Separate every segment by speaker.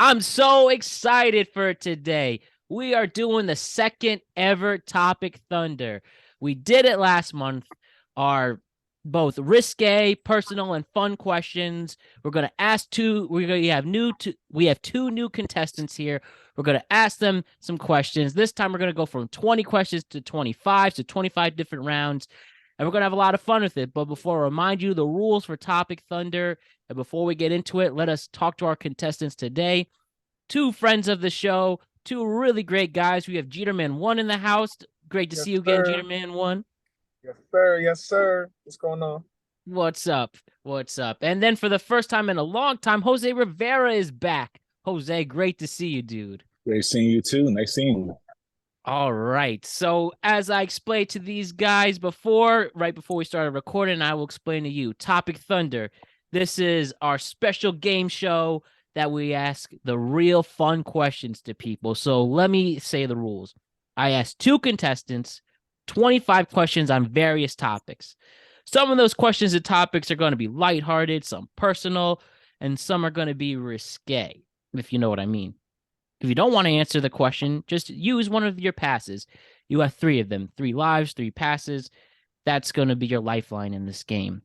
Speaker 1: I'm so excited for today. We are doing the second ever Topic Thunder. We did it last month. Our both risque, personal, and fun questions. We're gonna ask two. We have two new contestants here. We're gonna ask them some questions. This time we're gonna go from 20 questions to 25, so 25 different rounds. And we're gonna have a lot of fun with it. But before I remind you the rules for Topic Thunder, and before we get into it, let us talk to our contestants today. Two friends of the show, two really great guys. We have Jeterman 1 in the house. Great to
Speaker 2: Yes,
Speaker 1: see you again,
Speaker 2: sir.
Speaker 1: Jeterman 1.
Speaker 2: Yes, sir. Yes, sir. What's going on?
Speaker 1: What's up? What's up? And then for the first time in a long time, Jose Rivera is back. Jose, great to see you, dude.
Speaker 3: Great seeing you too. Nice seeing you.
Speaker 1: All right. So as I explained to these guys before, right before we started recording, I will explain to you. Topic Thunder. This is our special game show that we ask the real fun questions to people. So let me say the rules. I asked two contestants 25 questions on various topics. Some of those questions and topics are going to be lighthearted, some personal, and some are going to be risque, if you know what I mean. If you don't want to answer the question, just use one of your passes. You have three of them, 3 lives, 3 passes. That's going to be your lifeline in this game.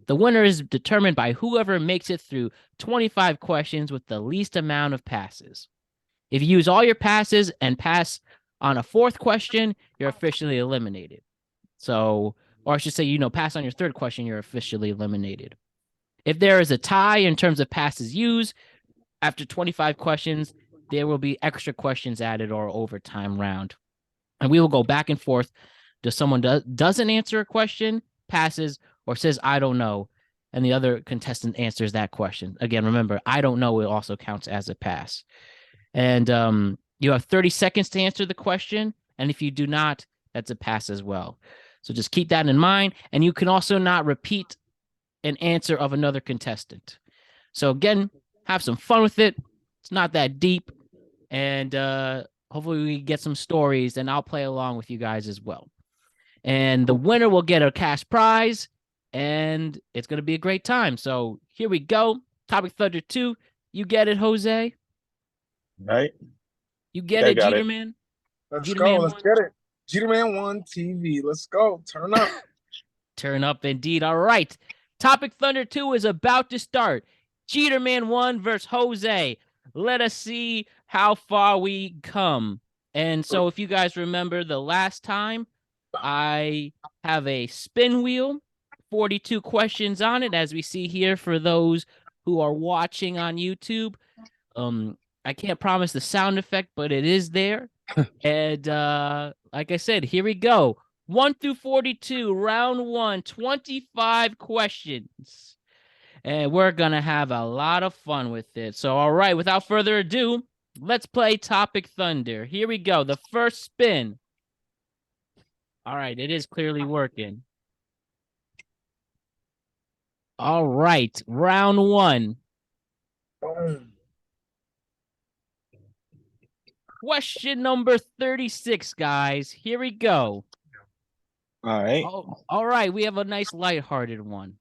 Speaker 1: The winner is determined by whoever makes it through 25 questions with the least amount of passes. If you use all your passes and pass on a 4th question, you're officially eliminated. So, or I should say, pass on your 3rd question, you're officially eliminated. If there is a tie in terms of passes used, after 25 questions, there will be extra questions added or overtime round. And we will go back and forth. Does someone doesn't answer a question, passes, or says, I don't know, and the other contestant answers that question. Again, remember, I don't know, it also counts as a pass. And you have 30 seconds to answer the question. And if you do not, that's a pass as well. So just keep that in mind. And you can also not repeat an answer of another contestant. So again, have some fun with it. It's not that deep. And hopefully we get some stories, and I'll play along with you guys as well. And the winner will get a cash prize, and it's going to be a great time. So here we go. Topic Thunder 2. You get it, Jose?
Speaker 3: Right?
Speaker 1: You get it, Jeterman?
Speaker 2: Let's
Speaker 1: Jeterman
Speaker 2: go. Let's
Speaker 1: 1?
Speaker 2: get it. Jeterman 1 TV. Let's go. Turn up.
Speaker 1: Turn up indeed. All right. Topic Thunder 2 is about to start. Jeterman 1 versus Jose. Let us see how far we come. And so if you guys remember the last time, I have a spin wheel, 42 questions on it, as we see here for those who are watching on YouTube. I can't promise the sound effect, but it is there. And like I said, here we go. 1 through 42, round 1, 25 questions. And we're going to have a lot of fun with it. So, all right, without further ado, let's play Topic Thunder. Here we go. The first spin. All right, it is clearly working. All right, round 1.
Speaker 2: Boom.
Speaker 1: Question number 36, guys. Here we go.
Speaker 3: All right.
Speaker 1: Oh, all right, we have a nice lighthearted one.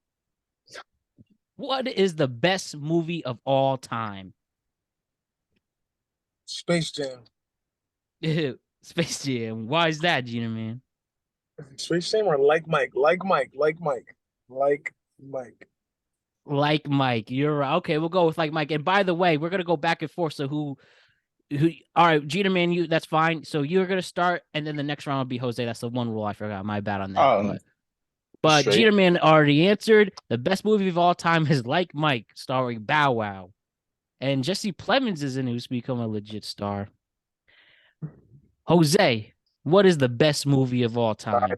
Speaker 1: What is the best movie of all time?
Speaker 2: Space Jam.
Speaker 1: Space Jam. Why is that, Gina, man?
Speaker 2: Space Jam or Like Mike? Like Mike. Like Mike. Like Mike.
Speaker 1: Like Mike. You're right. Okay, we'll go with Like Mike. And by the way, we're gonna go back and forth. So who all right, Jeter man, that's fine. So you're gonna start, and then the next round will be Jose. That's the one rule I forgot. My bad on that. But Jeter man already answered. The best movie of all time is Like Mike, starring Bow Wow. And Jesse Plemons is in it, who's become a legit star. Jose, what is the best movie of all time?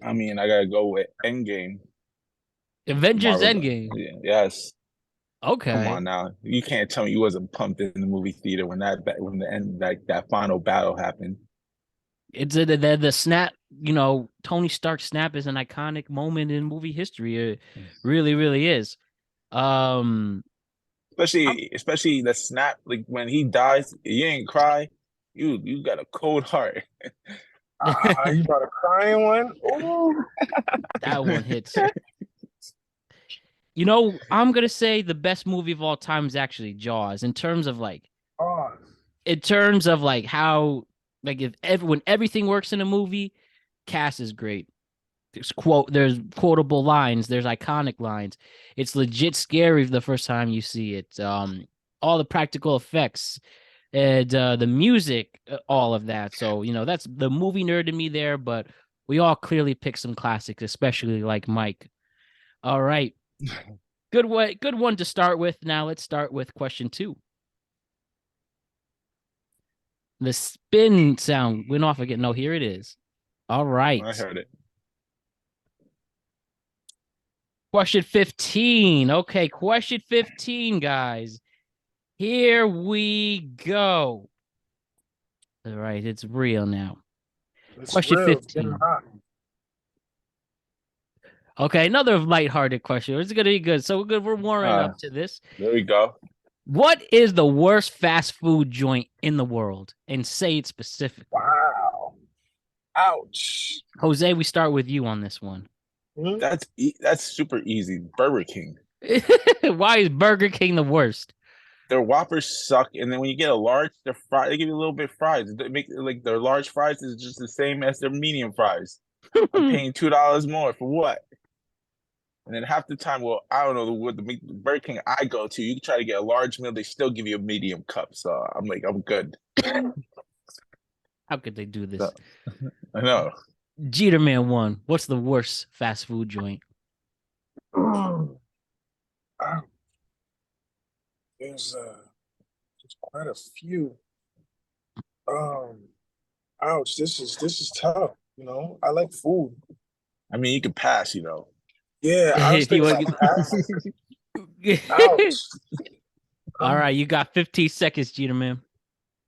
Speaker 3: I mean, I gotta go with Endgame.
Speaker 1: Avengers Endgame.
Speaker 3: Yes.
Speaker 1: Okay.
Speaker 3: Come on now. You can't tell me you wasn't pumped in the movie theater when that final battle happened.
Speaker 1: It's the snap, Tony Stark's snap is an iconic moment in movie history. It really, really is.
Speaker 3: Especially the snap, like when he dies, you ain't cry. You got a cold heart.
Speaker 2: You got a crying one? Ooh.
Speaker 1: That one hits. You know, I'm gonna say the best movie of all time is actually Jaws.
Speaker 2: Oh,
Speaker 1: In terms of like how, like when everything works in a movie, cast is great. There's quotable lines, there's iconic lines. It's legit scary the first time you see it. All the practical effects and the music, all of that. So, that's the movie nerd in me there, but we all clearly picked some classics, especially like Mike. All right. Good one to start with. Now let's start with question 2. The spin sound went off again. No, here it is. All right.
Speaker 3: I heard it.
Speaker 1: Question 15. Okay, question 15, guys. Here we go. All right, it's real now.
Speaker 2: it's
Speaker 1: Question
Speaker 2: real. It's getting
Speaker 1: 15.
Speaker 2: hot.
Speaker 1: Okay, another lighthearted question. It's gonna be good. So we're good. We're warming up to this.
Speaker 3: There we go.
Speaker 1: What is the worst fast food joint in the world? And say it specifically.
Speaker 2: Wow. Ouch.
Speaker 1: Jose, we start with you on this one.
Speaker 2: Hmm?
Speaker 3: That's super easy. Burger King.
Speaker 1: Why is Burger King the worst?
Speaker 3: Their Whoppers suck, and then when you get a large, they give you a little bit of fries. They make like their large fries is just the same as their medium fries. I'm paying $2 more for what? And then half the time, well, I don't know what the Burger King I go to. You try to get a large meal, they still give you a medium cup. So I'm like, I'm good.
Speaker 1: How could they do this?
Speaker 3: So, I know.
Speaker 1: Jeter Man 1. What's the worst fast food joint?
Speaker 2: Ouch. There's quite a few. Ouch. This is tough. I like food.
Speaker 3: I mean, you can pass,
Speaker 2: Yeah, I was
Speaker 1: If you
Speaker 2: thinking
Speaker 1: want
Speaker 2: about passing. Ouch.
Speaker 1: All right, you got 15 seconds, Jeter Man.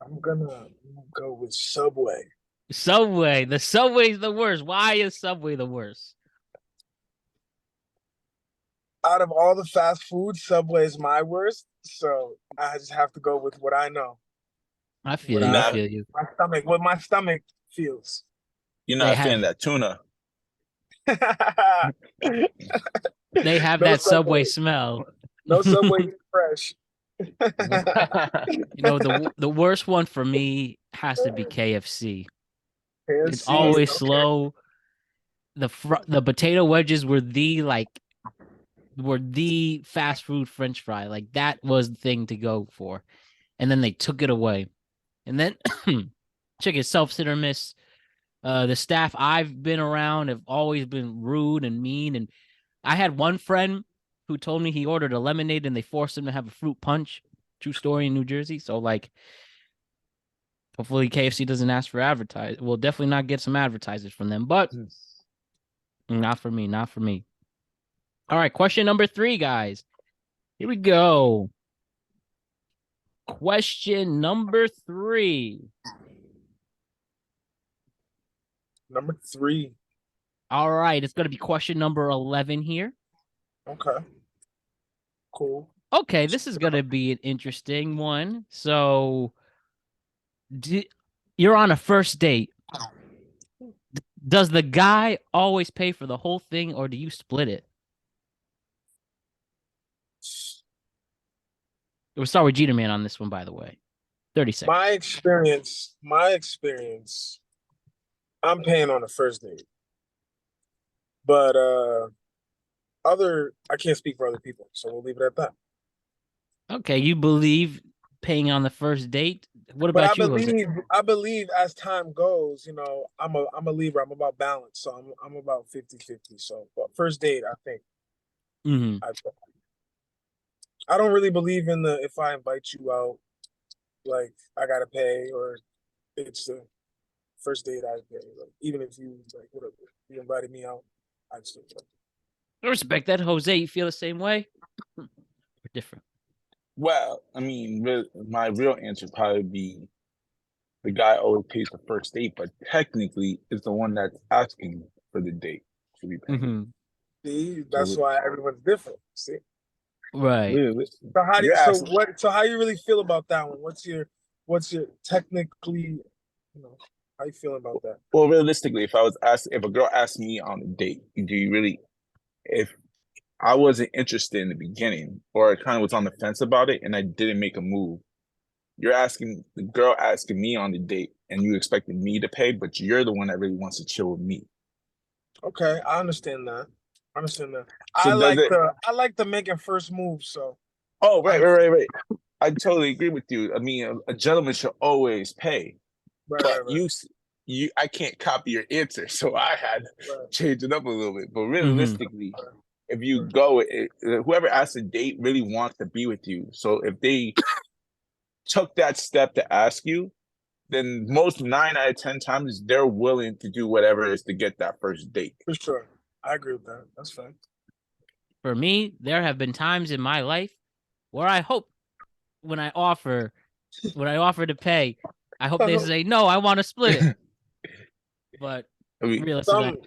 Speaker 2: I'm gonna go with Subway.
Speaker 1: Subway. The Subway's the worst. Why is Subway the worst?
Speaker 2: Out of all the fast food, Subway is my worst. So I just have to go with what I know.
Speaker 1: I feel
Speaker 2: What
Speaker 1: you. I
Speaker 3: not-
Speaker 1: feel you.
Speaker 2: what my stomach feels.
Speaker 3: You're
Speaker 1: They
Speaker 3: not
Speaker 1: have-
Speaker 3: feeling that tuna.
Speaker 1: They have
Speaker 2: No
Speaker 1: that Subway
Speaker 2: Subway.
Speaker 1: smell.
Speaker 2: No Subway fresh.
Speaker 1: The worst one for me has to be KFC. It's
Speaker 2: KFC,
Speaker 1: always
Speaker 2: okay.
Speaker 1: slow. The potato wedges were the fast food French fry. Like that was the thing to go for. And then they took it away. And then chicken self hit or miss. The staff I've been around have always been rude and mean. And I had one friend who told me he ordered a lemonade and they forced him to have a fruit punch. True story in New Jersey. So like, hopefully KFC doesn't ask for advertise. We'll definitely not get some advertisers from them, but not for me. Not for me. All right, question number 3, guys. Here we go. Question number 3.
Speaker 2: Number 3.
Speaker 1: All right, it's going to be question number 11 here.
Speaker 2: Okay. Cool.
Speaker 1: Okay, this is going to be an interesting one. So, you're on a first date. Does the guy always pay for the whole thing, or do you split it? We'll start with Jeter Man on this one, by the way. 30 seconds.
Speaker 2: My experience, I'm paying on the first date. But I can't speak for other people, so we'll leave it at that.
Speaker 1: Okay, you believe paying on the first date? What about you, Jose?
Speaker 2: I believe as time goes, I'm a Libra. I'm about balance, so I'm about 50-50. So, but first date, I think.
Speaker 1: Mm-hmm.
Speaker 2: I don't really believe in if I invite you out, like I gotta pay, or it's the first date I pay. Like even if you whatever you invited me out, I'd still pay.
Speaker 1: I respect that, Jose. You feel the same way? Or different?
Speaker 3: Well, I mean, my real answer would probably be the guy always pays the first date, but technically it's the one that's asking for the date to be paying.
Speaker 1: Mm-hmm.
Speaker 2: See, that's why everyone's different. See,
Speaker 1: right?
Speaker 2: So how you really feel about that one? What's your technically, how you feel about that?
Speaker 3: Well, realistically, if a girl asked me on a date, do you really, if I wasn't interested in the beginning, or I kind of was on the fence about it, and I didn't make a move. You're asking the girl asking me on the date, and you expected me to pay, but you're the one that really wants to chill with me.
Speaker 2: Okay, I understand that. I understand that.
Speaker 3: So does it?
Speaker 2: I like the making first move. So
Speaker 3: Oh,
Speaker 2: I
Speaker 3: right. I totally agree with you. I mean, a gentleman should always pay, but
Speaker 2: right.
Speaker 3: I can't copy your answer, so I had to change it up a little bit. But realistically, if you go, whoever asks a date really wants to be with you. So if they took that step to ask you, then most 9 out of 10 times they're willing to do whatever it is to get that first date.
Speaker 2: For sure. I agree with that. That's fine.
Speaker 1: For me, there have been times in my life where I hope when I offer to pay, I hope they say no, I want to split it. But
Speaker 3: I mean,
Speaker 1: realistically,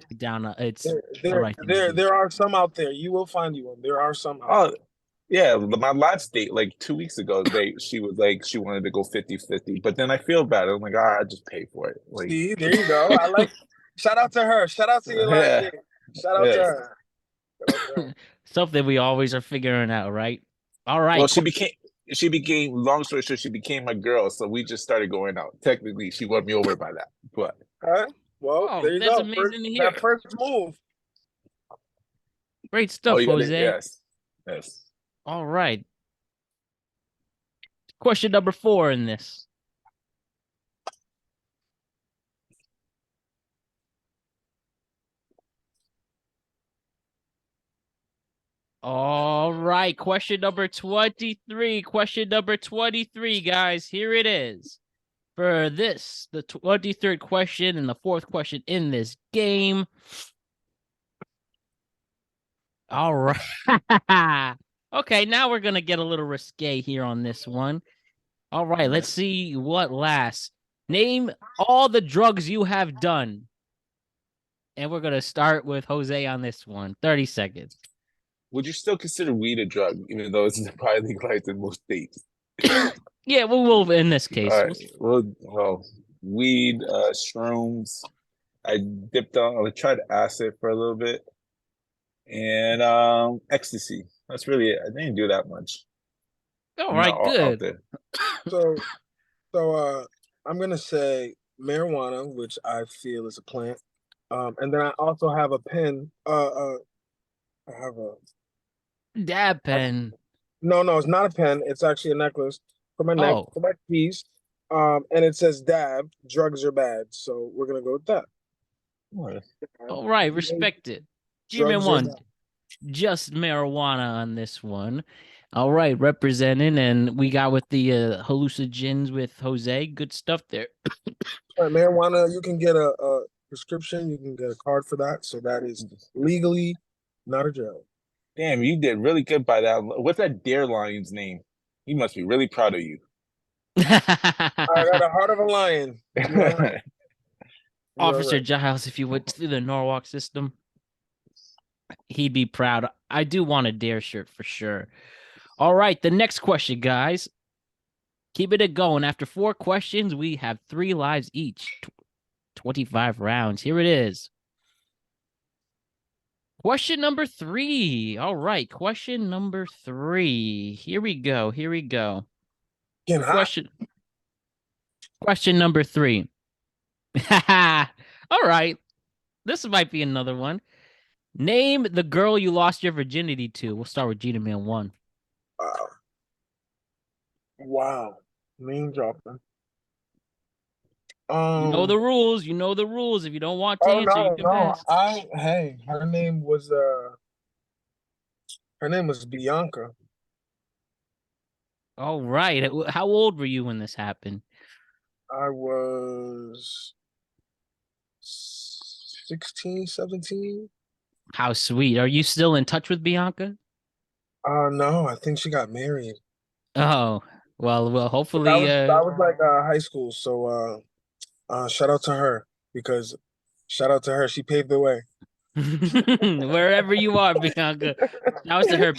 Speaker 1: it's
Speaker 2: there are some out there. You will find you one. There are some out there.
Speaker 3: Yeah, my last date, like 2 weeks ago, she was like, she wanted to go 50-50, but then I feel bad. I'm like, I just pay for it. Like,
Speaker 2: see, there you go. I like. Shout out to her. Shout out to your last date. Shout out to her.
Speaker 1: Something we always are figuring out, right? All right.
Speaker 3: Well, she became. Long story short, she became my girl, so we just started going out. Technically, she won me over by that, but.
Speaker 2: Well, there you
Speaker 1: that's
Speaker 2: go.
Speaker 1: Amazing to hear.
Speaker 2: That first move.
Speaker 1: Great stuff, Jose.
Speaker 3: Yes.
Speaker 1: All right. Question number 4 in this. All right. Question number 23. Question number 23, guys. Here it is. For this, the 23rd question and the 4th question in this game. All right. Okay, now we're going to get a little risque here on this one. All right, let's see what lasts. Name all the drugs you have done. And we're going to start with Jose on this one. 30 seconds.
Speaker 3: Would you still consider weed a drug, even though it's probably legalized in most states?
Speaker 1: Yeah, we'll in this case.
Speaker 3: All right. Well, weed, shrooms. I tried acid for a little bit. And ecstasy. That's really it. I didn't do that much.
Speaker 1: All right, good.
Speaker 2: So I'm gonna say marijuana, which I feel is a plant. And then I also have a pen. I have a
Speaker 1: dab pen.
Speaker 2: No, it's not a pen. It's actually a necklace for my neck, for my keys. And it says dab, drugs are bad. So we're gonna go with that.
Speaker 1: All right, respect it. G-Man1, just marijuana on this one. All right, representing, and we got with the hallucinogens with Jose. Good stuff there.
Speaker 2: All right, marijuana, you can get a prescription. You can get a card for that. So that is legally not a drug.
Speaker 3: Damn, you did really good by that. What's that Dare Lion's name? He must be really proud of you.
Speaker 2: I got a heart of a lion.
Speaker 1: Officer Giles, if you went through the Norwalk system, he'd be proud. I do want a Dare shirt for sure. All right, the next question, guys. Keeping it going. After 4 questions, we have 3 lives each. 25 rounds. Here it is. Question number 3. All right, question number 3. Here we go. Question number 3. All right. This might be another one. Name the girl you lost your virginity to. We'll start with G-Man1.
Speaker 2: Wow. Name dropping.
Speaker 3: Um,
Speaker 1: You know the rules. You know the rules. If you don't want to answer, you can pass.
Speaker 2: Her name was Bianca.
Speaker 1: All right. How old were you when this happened?
Speaker 2: I was 16, 17.
Speaker 1: How sweet. Are you still in touch with Bianca?
Speaker 2: No, I think she got married.
Speaker 1: Oh, well, hopefully.
Speaker 2: That was like high school. So shout out to her, because shout out to her. She paved the way.
Speaker 1: Wherever you are, Bianca. That was to her.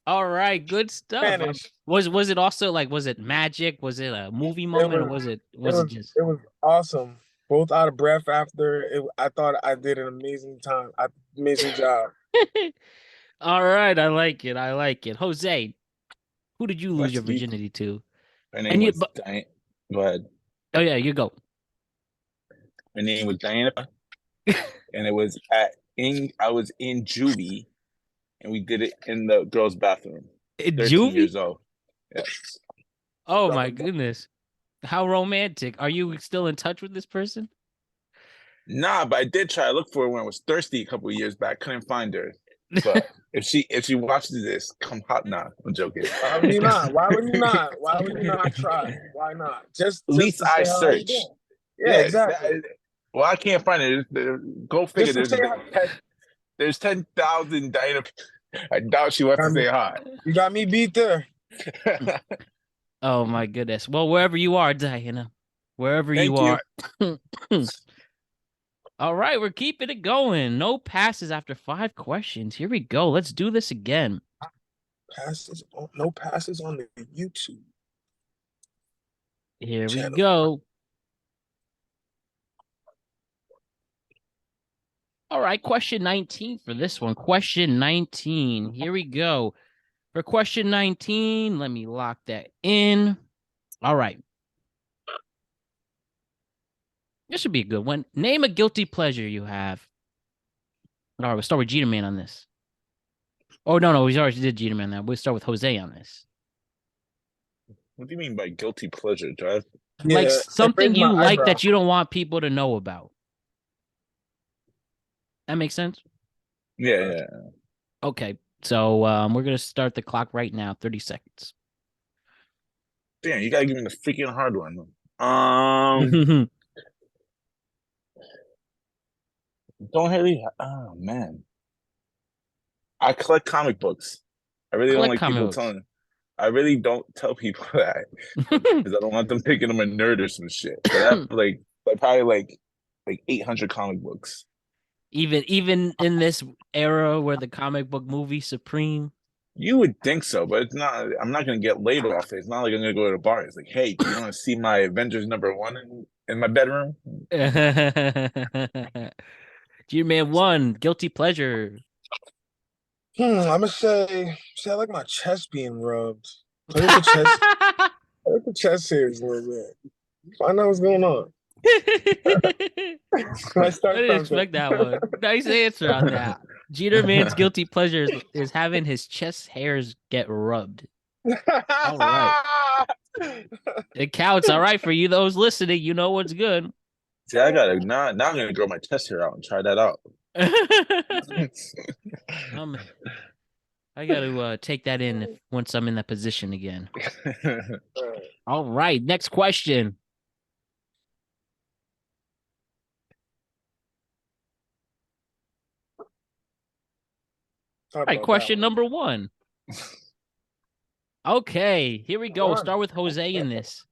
Speaker 1: All right, good stuff. Was it also like, was it magic? Was it a movie moment, or was it just?
Speaker 2: It was awesome. Both out of breath after. I thought I did an amazing job.
Speaker 1: All right, I like it. I like it. Jose, who did you lose your
Speaker 3: West Geek.
Speaker 1: virginity to?
Speaker 3: Her name
Speaker 1: And you,
Speaker 3: was Diane. Go ahead.
Speaker 1: oh yeah, you go.
Speaker 3: Her name was Diana, and it was I was in juvie, and we did it in the girls' bathroom. 13
Speaker 1: Juvie?
Speaker 3: years old. Yeah.
Speaker 1: Oh my goodness. How romantic. Are you still in touch with this person?
Speaker 3: Nah, but I did try to look for her when I was thirsty a couple of years back. Couldn't find her. But if she watches this, come hot. Nah, I'm joking.
Speaker 2: Why would you not? Why would you not? Why would you not try? Why not? Just
Speaker 3: At least
Speaker 2: to
Speaker 3: I
Speaker 2: say how you
Speaker 3: searched.
Speaker 2: doing. Yeah, exactly.
Speaker 3: Well, I can't find it. Go figure.
Speaker 2: Just to say how,
Speaker 3: There's 10,000 Diana. I doubt she wants to say hi.
Speaker 2: you got me beat there.
Speaker 1: Oh my goodness. Well, wherever you are, Diana, wherever
Speaker 3: Thank
Speaker 1: you
Speaker 3: you.
Speaker 1: are. All right, we're keeping it going. No passes after 5 questions. Here we go. Let's do this again.
Speaker 2: No passes on the YouTube.
Speaker 1: Here we
Speaker 2: channel.
Speaker 1: go. All right, question 19 for this one. Question 19. Here we go. For question 19, let me lock that in. All right. This should be a good one. Name a guilty pleasure you have. All right, we'll start with Jeter Man on this. Oh, no, we already did Jeter Man now. We'll start with Jose on this.
Speaker 3: What do you mean by guilty pleasure, Drive?
Speaker 1: Like something you like
Speaker 2: eyebrow.
Speaker 1: that you don't want people to know about. That makes sense?
Speaker 3: Yeah.
Speaker 1: Okay, so we're going to start the clock right now. 30 seconds.
Speaker 3: Damn, you gotta give me the freaking hard one. Don't really. Oh man, I collect comic books. I really don't
Speaker 1: Collect
Speaker 3: like
Speaker 1: comic
Speaker 3: people
Speaker 1: books.
Speaker 3: telling. I really don't tell people that because I don't want them thinking I'm a nerd or some shit. But I have like probably like 800 comic books.
Speaker 1: Even in this era where the comic book movie supreme.
Speaker 3: You would think so, but it's not. I'm not gonna get laid off it. It's not like I'm gonna go to a bar. It's like, hey, do you want to see my Avengers #1 in my bedroom?
Speaker 1: G-Man 1, guilty pleasure.
Speaker 2: I'm gonna say I like my chest being rubbed. Play with the chest. Play with the chest hairs a little bit. Find out what's going on.
Speaker 1: I didn't expect that one. Nice answer on that. Jeter Man's guilty pleasure is having his chest hairs get rubbed. All right. It counts. All right. For you, those listening, you know what's good.
Speaker 3: See, I gotta now I'm gonna grow my chest hair out and try that out.
Speaker 1: I got to take that in once I'm in that position again. All right. Next question. All right. Question number 1. Okay. Here we go. We'll start with Jose in this.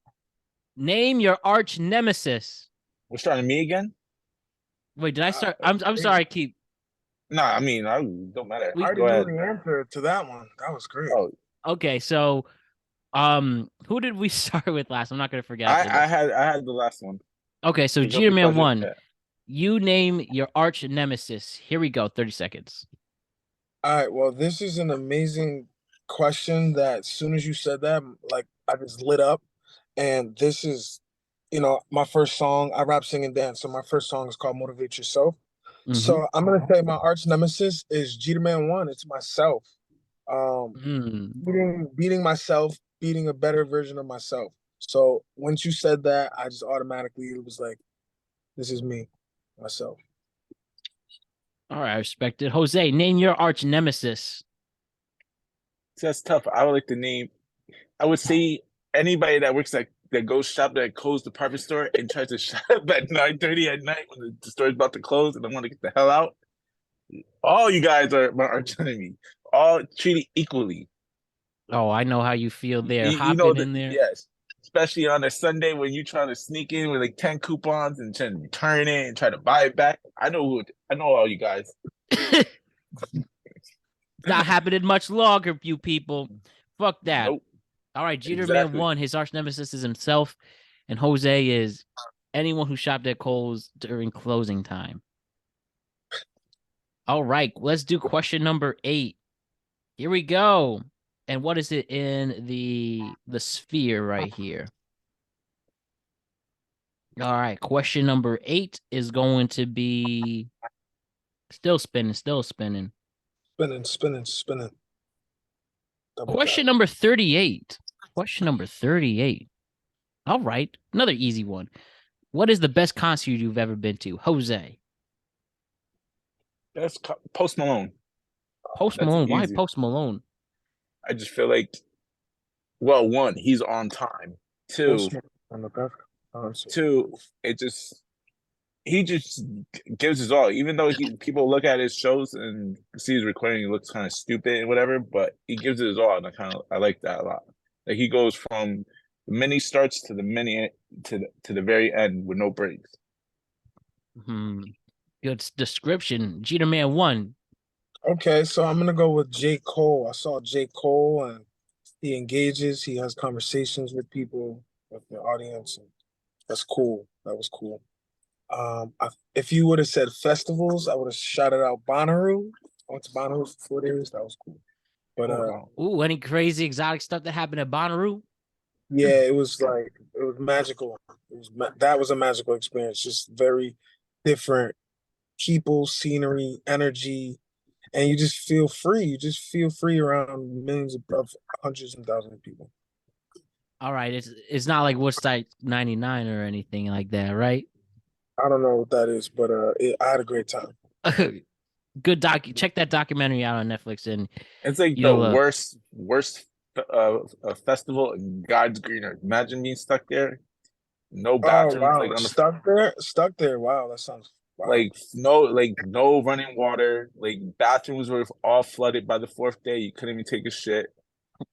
Speaker 1: Name your arch nemesis.
Speaker 3: We're starting me again?
Speaker 1: Wait, did I start? I'm sorry, Keith.
Speaker 3: Nah, I mean, I don't matter.
Speaker 2: I already knew the answer to that one. That was great.
Speaker 3: Oh,
Speaker 1: okay. So, who did we start with last? I'm not gonna forget.
Speaker 3: I had the last one.
Speaker 1: Okay, so Jeter Man 1. Yeah. You name your arch nemesis. Here we go. 30 seconds.
Speaker 2: All right. Well, this is an amazing question that as soon as you said that, like I just lit up. And this is, my first song. I rap, sing, and dance. So my first song is called Motivate Yourself. Mm-hmm. So I'm gonna say my arch nemesis is Jeter Man 1. It's myself. Beating myself, beating a better version of myself. So once you said that, I just automatically, it was like, this is me, myself.
Speaker 1: All right, I respect it. Jose, name your arch nemesis.
Speaker 3: That's tough. I would like to name. I would say anybody that works that goes shop at Kohl's department store and tries to shop at 9:30 at night when the store's about to close and I want to get the hell out. All you guys are my arch enemy. All treated equally.
Speaker 1: Oh, I know how you feel there. Hopping in there.
Speaker 3: Yes. Especially on a Sunday when you're trying to sneak in with like 10 coupons and trying to return it and try to buy it back. I know all you guys.
Speaker 1: It's not happening much longer, you people. Fuck that. Nope. All right, Jeter Man 1, his arch nemesis is himself, and Jose is anyone who shopped at Kohl's during closing time. All right, let's do question number 8. Here we go. And what is it in the sphere right here? All right. Question number 8 is going to be still spinning, still spinning.
Speaker 2: Spinning. Double
Speaker 1: Question
Speaker 2: tap.
Speaker 1: number 38. Question number 38. All right. Another easy one. What is the best concert you've ever been to? Jose.
Speaker 3: That's Post Malone.
Speaker 1: Post
Speaker 3: That's
Speaker 1: Malone. Why
Speaker 3: easy.
Speaker 1: Post Malone?
Speaker 3: I just feel like, well, one, he's on time. Two, it just he just gives his all. Even though people look at his shows and see his recording, he looks kind of stupid and whatever, but he gives it his all, and I like that a lot. Like he goes from the mini starts to the mini to the very end with no breaks.
Speaker 1: Good description. Jeter Man 1.
Speaker 2: Okay, so I'm gonna go with J. Cole. I saw J. Cole, and he engages. He has conversations with people, with the audience. And that's cool. That was cool. If you would have said festivals, I would have shouted out Bonnaroo. I went to Bonnaroo for 4 days. That was cool. But
Speaker 1: Ooh, any crazy exotic stuff that happened at Bonnaroo?
Speaker 2: yeah, it was magical. That was a magical experience. Just very different people, scenery, energy, and you just feel free. You just feel free around millions of hundreds and thousands of people.
Speaker 1: All right, it's not like Woodstock 99 or anything like that, right?
Speaker 2: I don't know what that is, but I had a great time.
Speaker 1: Good check that documentary out on Netflix, and
Speaker 3: it's like the worst festival in God's green earth. Imagine being stuck there, no bathrooms.
Speaker 2: Oh, wow.
Speaker 3: Like
Speaker 2: stuck there. Wow, that sounds wow.
Speaker 3: like no running water. Like bathrooms were all flooded by the 4th day. You couldn't even take a shit.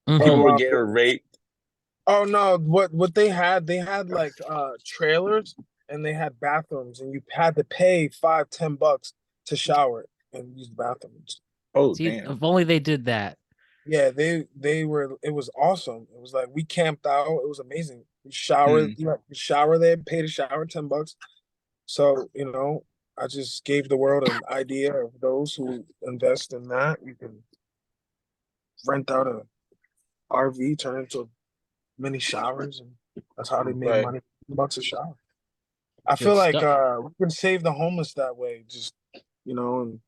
Speaker 3: People were getting raped.
Speaker 2: Oh no! What they had like trailers, and they had bathrooms, and you had to pay $5-10 to shower and use the bathrooms.
Speaker 3: Oh,
Speaker 1: see,
Speaker 3: damn!
Speaker 1: if only they did that.
Speaker 2: Yeah, they were. It was awesome. It was like we camped out. It was amazing. We showered. You shower there, pay to shower $10. So I just gave the world an idea of those who invest in that. You can rent out a RV, turn it into many showers, and that's how they made money. $10 a shower. I feel like we can save the homeless that way. Just and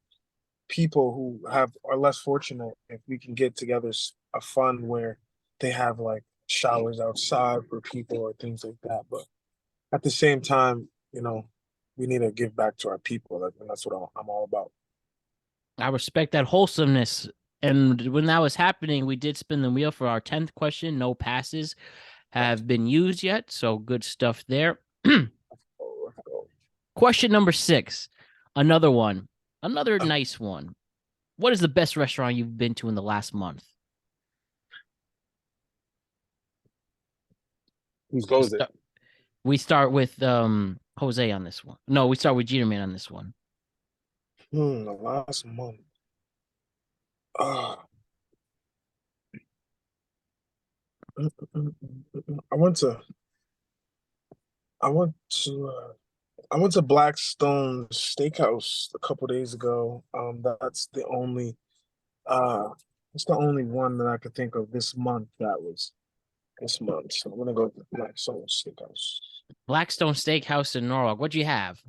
Speaker 2: people who are less fortunate, if we can get together a fund where they have like showers outside for people or things like that. But at the same time, we need to give back to our people, and that's what I'm all about.
Speaker 1: I respect that wholesomeness. And when that was happening, we did spin the wheel for our 10th question. No passes have been used yet, so good stuff there. Question number 6, another one, another nice one. What is the best restaurant you've been to in the last month?
Speaker 3: Whose goes it?
Speaker 1: We start with Jose on this one. No, we start with Jeter Man on this one.
Speaker 2: The last month. I went to Blackstone Steakhouse a couple days ago. That's the only one that I could think of this month. That was this month. So I'm gonna go to Blackstone Steakhouse.
Speaker 1: Blackstone Steakhouse in Norwalk. What'd you have?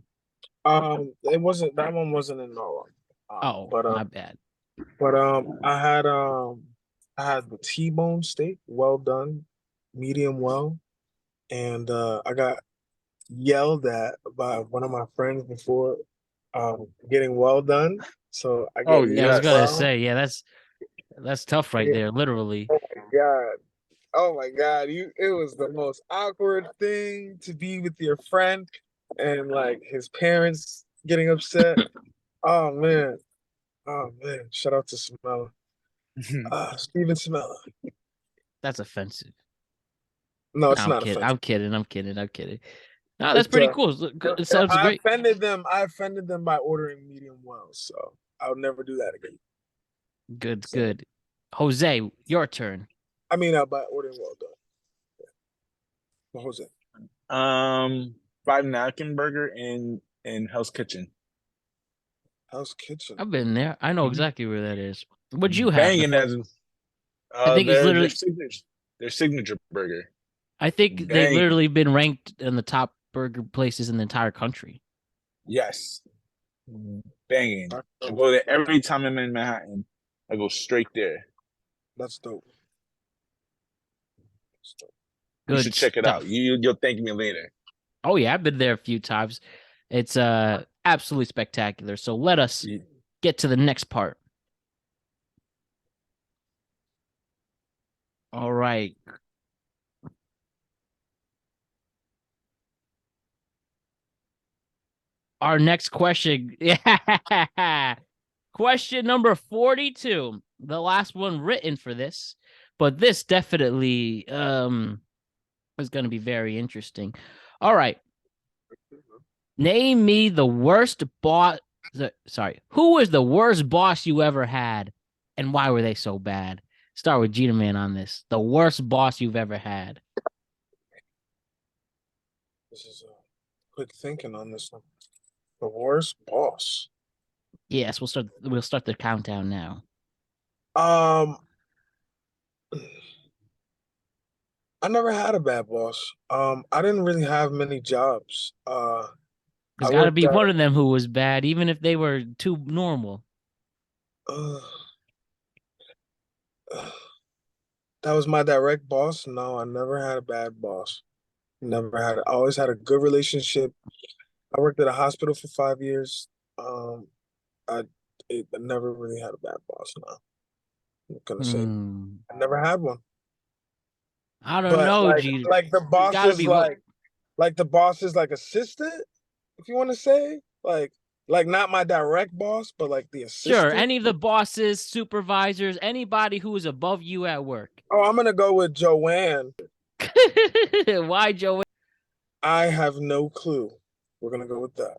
Speaker 2: That one wasn't in Norwalk.
Speaker 1: But my bad.
Speaker 2: But I had the T-bone steak, well done, medium well, and I got yelled at by one of my friends before getting well done. So I
Speaker 1: I was gonna say, yeah, that's tough right there, literally.
Speaker 2: Oh my god, it was the most awkward thing to be with your friend and like his parents getting upset. Oh man. Shout out to Smella. Steven Smella.
Speaker 1: That's offensive.
Speaker 2: No, it's not offensive.
Speaker 1: I'm kidding. No, that's pretty cool. It sounds great.
Speaker 2: I offended them by ordering medium well, so I'll never do that again.
Speaker 1: Good. Jose, your turn.
Speaker 2: I mean, by ordering well done. Yeah. Jose.
Speaker 3: Fried napkin burger in Hell's Kitchen.
Speaker 2: Hell's Kitchen.
Speaker 1: I've been there. I know exactly where that is. What'd you have?
Speaker 3: Banging as
Speaker 1: I think it's literally.
Speaker 3: their signature burger.
Speaker 1: I think they've
Speaker 3: Bang.
Speaker 1: literally been ranked in the top burger places in the entire country.
Speaker 3: Yes. Banging. I go there every time I'm in Manhattan. I go straight there.
Speaker 2: That's dope.
Speaker 3: You
Speaker 1: Good
Speaker 3: should check it
Speaker 1: stuff.
Speaker 3: out. You'll thank me later.
Speaker 1: Oh yeah, I've been there a few times. It's absolutely spectacular. So let us get to the next part. All right. Our next question. Yeah. Question number 42. The last one written for this, but this definitely is going to be very interesting. All right. Name me the worst boss. Sorry. Who was the worst boss you ever had, and why were they so bad? Start with Gina Man on this. The worst boss you've ever had.
Speaker 2: This is quick thinking on this one. The worst boss.
Speaker 1: Yes, we'll start the countdown now.
Speaker 2: I never had a bad boss. I didn't really have many jobs.
Speaker 1: There's
Speaker 2: I
Speaker 1: got to
Speaker 2: worked
Speaker 1: be
Speaker 2: at,
Speaker 1: one of them who was bad, even if they were too normal.
Speaker 2: That was my direct boss. No, I never had a bad boss. Never had. I always had a good relationship. I worked at a hospital for 5 years. I never really had a bad boss. No, I'm gonna say I never had one.
Speaker 1: I don't
Speaker 2: But
Speaker 1: know,
Speaker 2: like,
Speaker 1: G.
Speaker 2: like the boss
Speaker 1: gotta
Speaker 2: is
Speaker 1: be
Speaker 2: like the boss is like assistant, if you want to say, like not my direct boss, but like the
Speaker 1: Sure,
Speaker 2: assistant.
Speaker 1: any of the bosses, supervisors, anybody who is above you at work.
Speaker 2: Oh, I'm gonna go with Joanne.
Speaker 1: Why, Joanne?
Speaker 2: I have no clue. We're gonna go with that.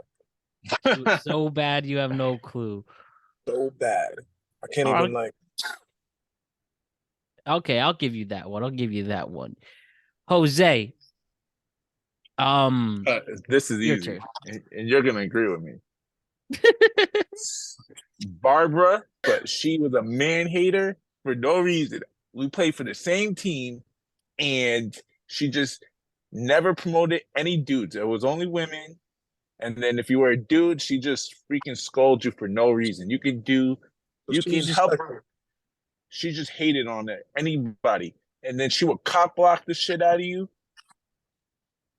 Speaker 1: So bad you have no clue.
Speaker 2: So bad. I can't even like.
Speaker 1: Okay, I'll give you that one. I'll give you that one. Jose.
Speaker 3: This is
Speaker 1: your
Speaker 3: easy,
Speaker 1: turn.
Speaker 3: and you're gonna agree with me. Barbara, but she was a man hater for no reason. We played for the same team, and she just never promoted any dudes. It was only women. And then if you were a dude, she just freaking scolds you for no reason. You can help her. She just hated on anybody. And then she would cock block the shit out of you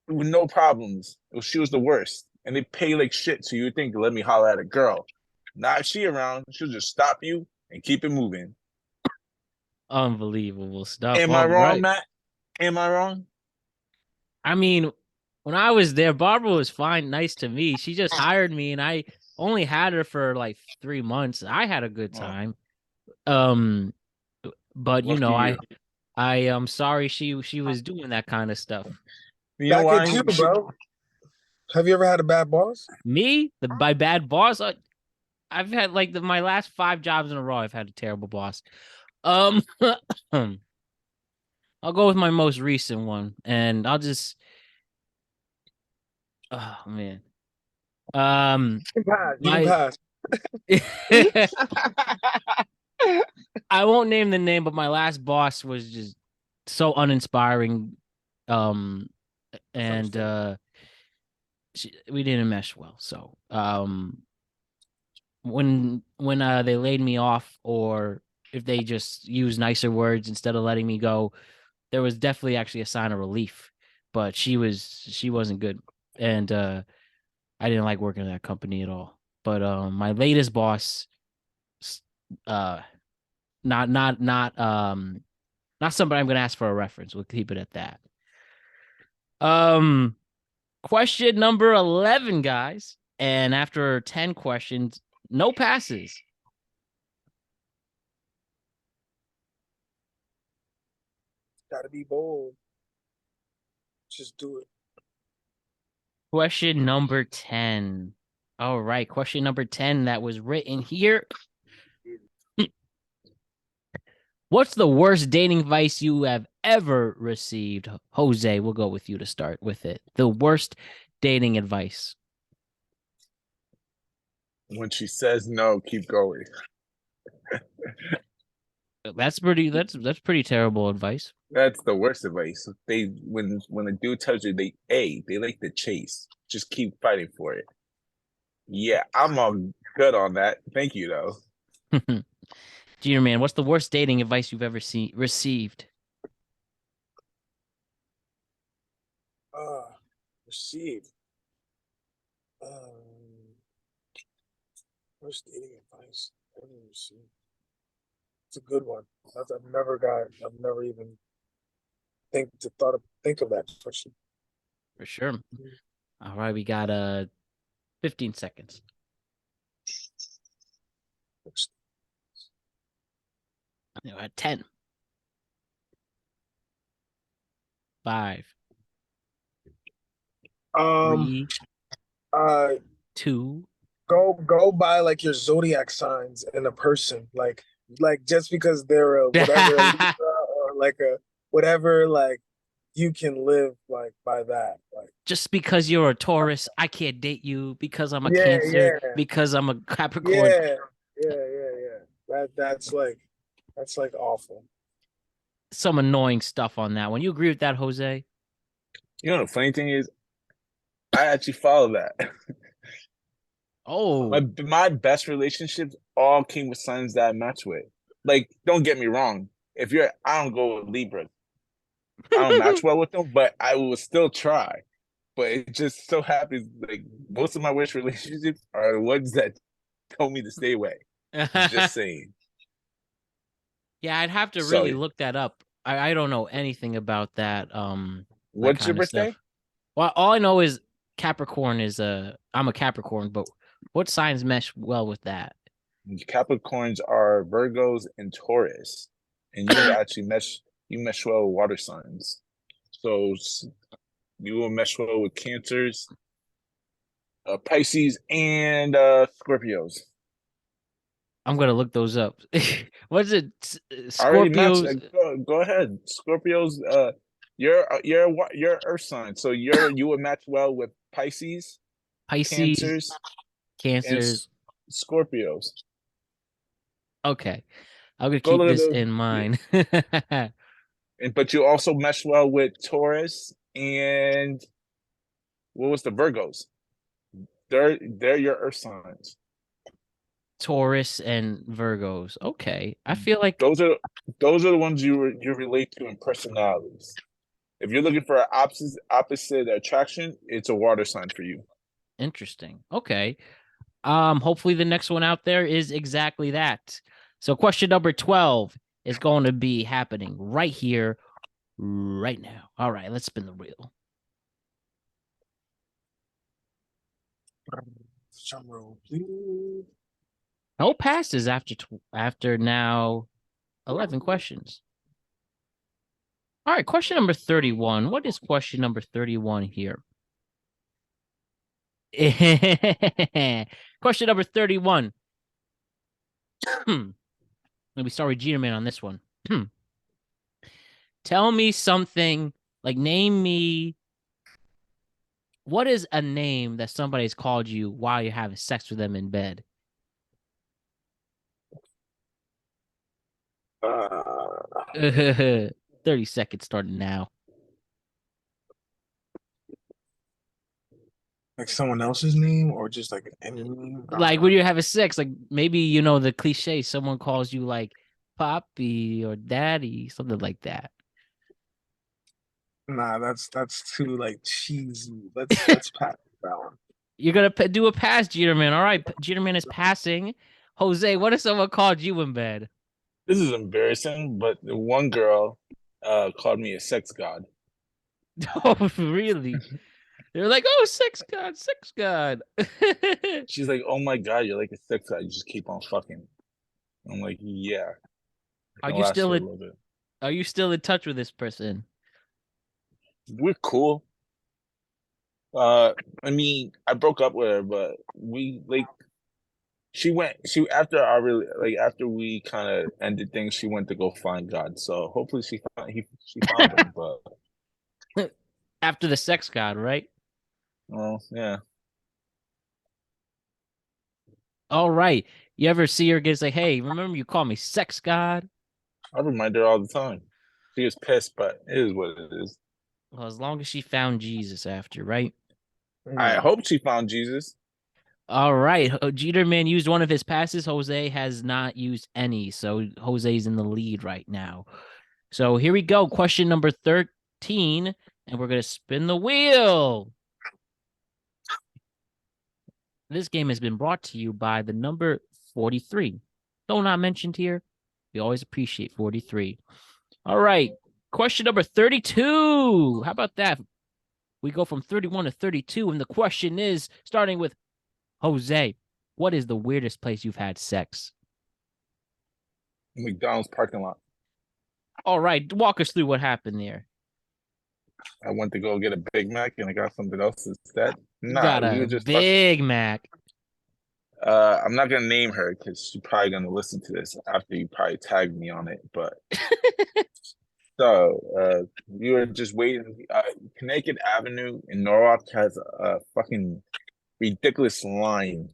Speaker 3: with no problems. She was the worst. And they pay like shit, so you would think, let me holler at a girl. Not if she around, she'll just stop you and keep it moving.
Speaker 1: Unbelievable stuff.
Speaker 3: Am I wrong, Matt? Am I wrong?
Speaker 1: I mean, when I was there, Barbara was fine, nice to me. She just hired me, and I only had her for like 3 months. I had a good time. But you know, I am sorry she was doing that kind of stuff.
Speaker 2: You know why? You, bro. Have you ever had a bad boss?
Speaker 1: Me? By bad boss? I've had like my last 5 jobs in a row. I've had a terrible boss. I'll go with my most recent one, and I'll just. Oh man.
Speaker 2: You can pass.
Speaker 1: I won't name the name, but my last boss was just so uninspiring. And we didn't mesh well. So when they laid me off, or if they just used nicer words instead of letting me go, there was definitely actually a sign of relief. But she wasn't good, and I didn't like working at that company at all. But my latest boss, not somebody I'm gonna ask for a reference. We'll keep it at that. Question number 11, guys. And after 10 questions, no passes.
Speaker 2: Gotta be bold. Just do it.
Speaker 1: Question number 10. All right. Question number 10 that was written here. What's the worst dating advice you have ever received? Jose, we'll go with you to start with it. The worst dating advice.
Speaker 3: When she says no, keep going.
Speaker 1: That's pretty terrible advice.
Speaker 3: That's the worst advice. When a dude tells you they like the chase. Just keep fighting for it. Yeah, I'm all good on that. Thank you though.
Speaker 1: Junior man, what's the worst dating advice you've ever received?
Speaker 2: Received. Worst dating advice I ever received. It's a good one. I've never even think of that question.
Speaker 1: For sure. All right, we got 15 seconds. At 10. 5. 3.
Speaker 2: Uh
Speaker 1: 2.
Speaker 2: go by like your zodiac signs in a person. Like just because they're a whatever a Libra or like a whatever, like you can live like by that. Like
Speaker 1: Just because you're a Taurus, I can't date you. Because I'm a
Speaker 2: yeah,
Speaker 1: Cancer,
Speaker 2: yeah,
Speaker 1: because I'm a Capricorn.
Speaker 2: yeah. That's like awful.
Speaker 1: Some annoying stuff on that one. You agree with that, Jose?
Speaker 3: You know the funny thing is, I actually follow that.
Speaker 1: Oh,
Speaker 3: My best relationships all came with signs that I match with. Like, don't get me wrong. I don't go with Libras. I don't match well with them, but I will still try. But it just so happens like most of my worst relationships are the ones that told me to stay away. Just saying.
Speaker 1: Yeah, I'd have to
Speaker 3: So,
Speaker 1: really look that up. I don't know anything about that.
Speaker 3: what's
Speaker 1: that
Speaker 3: your
Speaker 1: kind of
Speaker 3: birthday?
Speaker 1: stuff. Well, all I know is Capricorn is I'm a Capricorn, but what signs mesh well with that?
Speaker 3: Capricorns are Virgos and Taurus, and you actually mesh well with water signs. So you will mesh well with Cancers, Pisces, and Scorpios.
Speaker 1: I'm gonna look those up. What is it?
Speaker 3: I already matched.
Speaker 1: Scorpios.
Speaker 3: Go ahead, Scorpios. You're Earth sign, so you would match well with Pisces,
Speaker 1: Pisces,
Speaker 3: Cancers, and
Speaker 1: Cancers.
Speaker 3: Scorpios.
Speaker 1: Okay, I'm gonna
Speaker 3: Go
Speaker 1: keep
Speaker 3: look at
Speaker 1: this
Speaker 3: those.
Speaker 1: in mind.
Speaker 3: But you also mesh well with Taurus and what was the Virgos? They're your Earth signs.
Speaker 1: Taurus and Virgos. Okay, I feel like
Speaker 3: Those are the ones you relate to in personalities. If you're looking for an opposite attraction, it's a water sign for you.
Speaker 1: interesting. Okay. Hopefully the next one out there is exactly that. So question number 12 is going to be happening right here, right now. All right, let's spin the wheel.
Speaker 2: Drum roll, please.
Speaker 1: No passes after now 11 questions. All right, question number 31. What is question number 31 here? Question number 31. Let me start with Jeter Man on this one. Tell me something, like name me, what is a name that somebody's called you while you're having sex with them in bed? 30 seconds starting now.
Speaker 2: Like someone else's name or just like any name?
Speaker 1: Like when you're having sex, like maybe you know the cliche, someone calls you like Poppy or Daddy, something like that.
Speaker 2: Nah, that's too like cheesy. Let's pass that one.
Speaker 1: You're gonna do a pass, Jeter Man. All right, Jeter Man is passing. Jose, what if someone called you in bed?
Speaker 3: This is embarrassing, but the one girl called me a sex god.
Speaker 1: Oh, really? They're like, oh, sex god, sex god.
Speaker 3: She's like, "Oh my god, you're like a sex god. You just keep on fucking." I'm like, "Yeah."
Speaker 1: Are
Speaker 3: It
Speaker 1: you
Speaker 3: lasts
Speaker 1: still
Speaker 3: for a
Speaker 1: in,
Speaker 3: little bit.
Speaker 1: are you still in touch with this person?
Speaker 3: We're cool. I mean, I broke up with her, but we like she after we kind of ended things, she went to go find God. So hopefully she found him. But
Speaker 1: After the sex god, right?
Speaker 3: well, yeah.
Speaker 1: All right. You ever see her get say, "Hey, remember you call me sex god"?
Speaker 3: I remind her all the time. She was pissed, but it is what it is.
Speaker 1: Well, as long as she found Jesus after, right?
Speaker 3: I
Speaker 2: Mm.
Speaker 3: hope she found Jesus.
Speaker 1: All right. Jeterman used one of his passes. Jose has not used any. So Jose's in the lead right now. So here we go. Question number 13. And we're going to spin the wheel. This game has been brought to you by the number 43. Though not mentioned here, we always appreciate 43. All right. Question number 32. How about that? We go from 31 to 32. And the question is starting with Jose, what is the weirdest place you've had sex?
Speaker 3: McDonald's parking lot.
Speaker 1: All right. Walk us through what happened there.
Speaker 3: I went to go get a Big Mac and I got something else instead. Nah,
Speaker 1: Got
Speaker 3: we were
Speaker 1: a
Speaker 3: just
Speaker 1: Big Mac.
Speaker 3: I'm not gonna name her because she's probably gonna listen to this after you probably tagged me on it. But we were just waiting. Connecticut Avenue in Norwalk has a fucking ridiculous line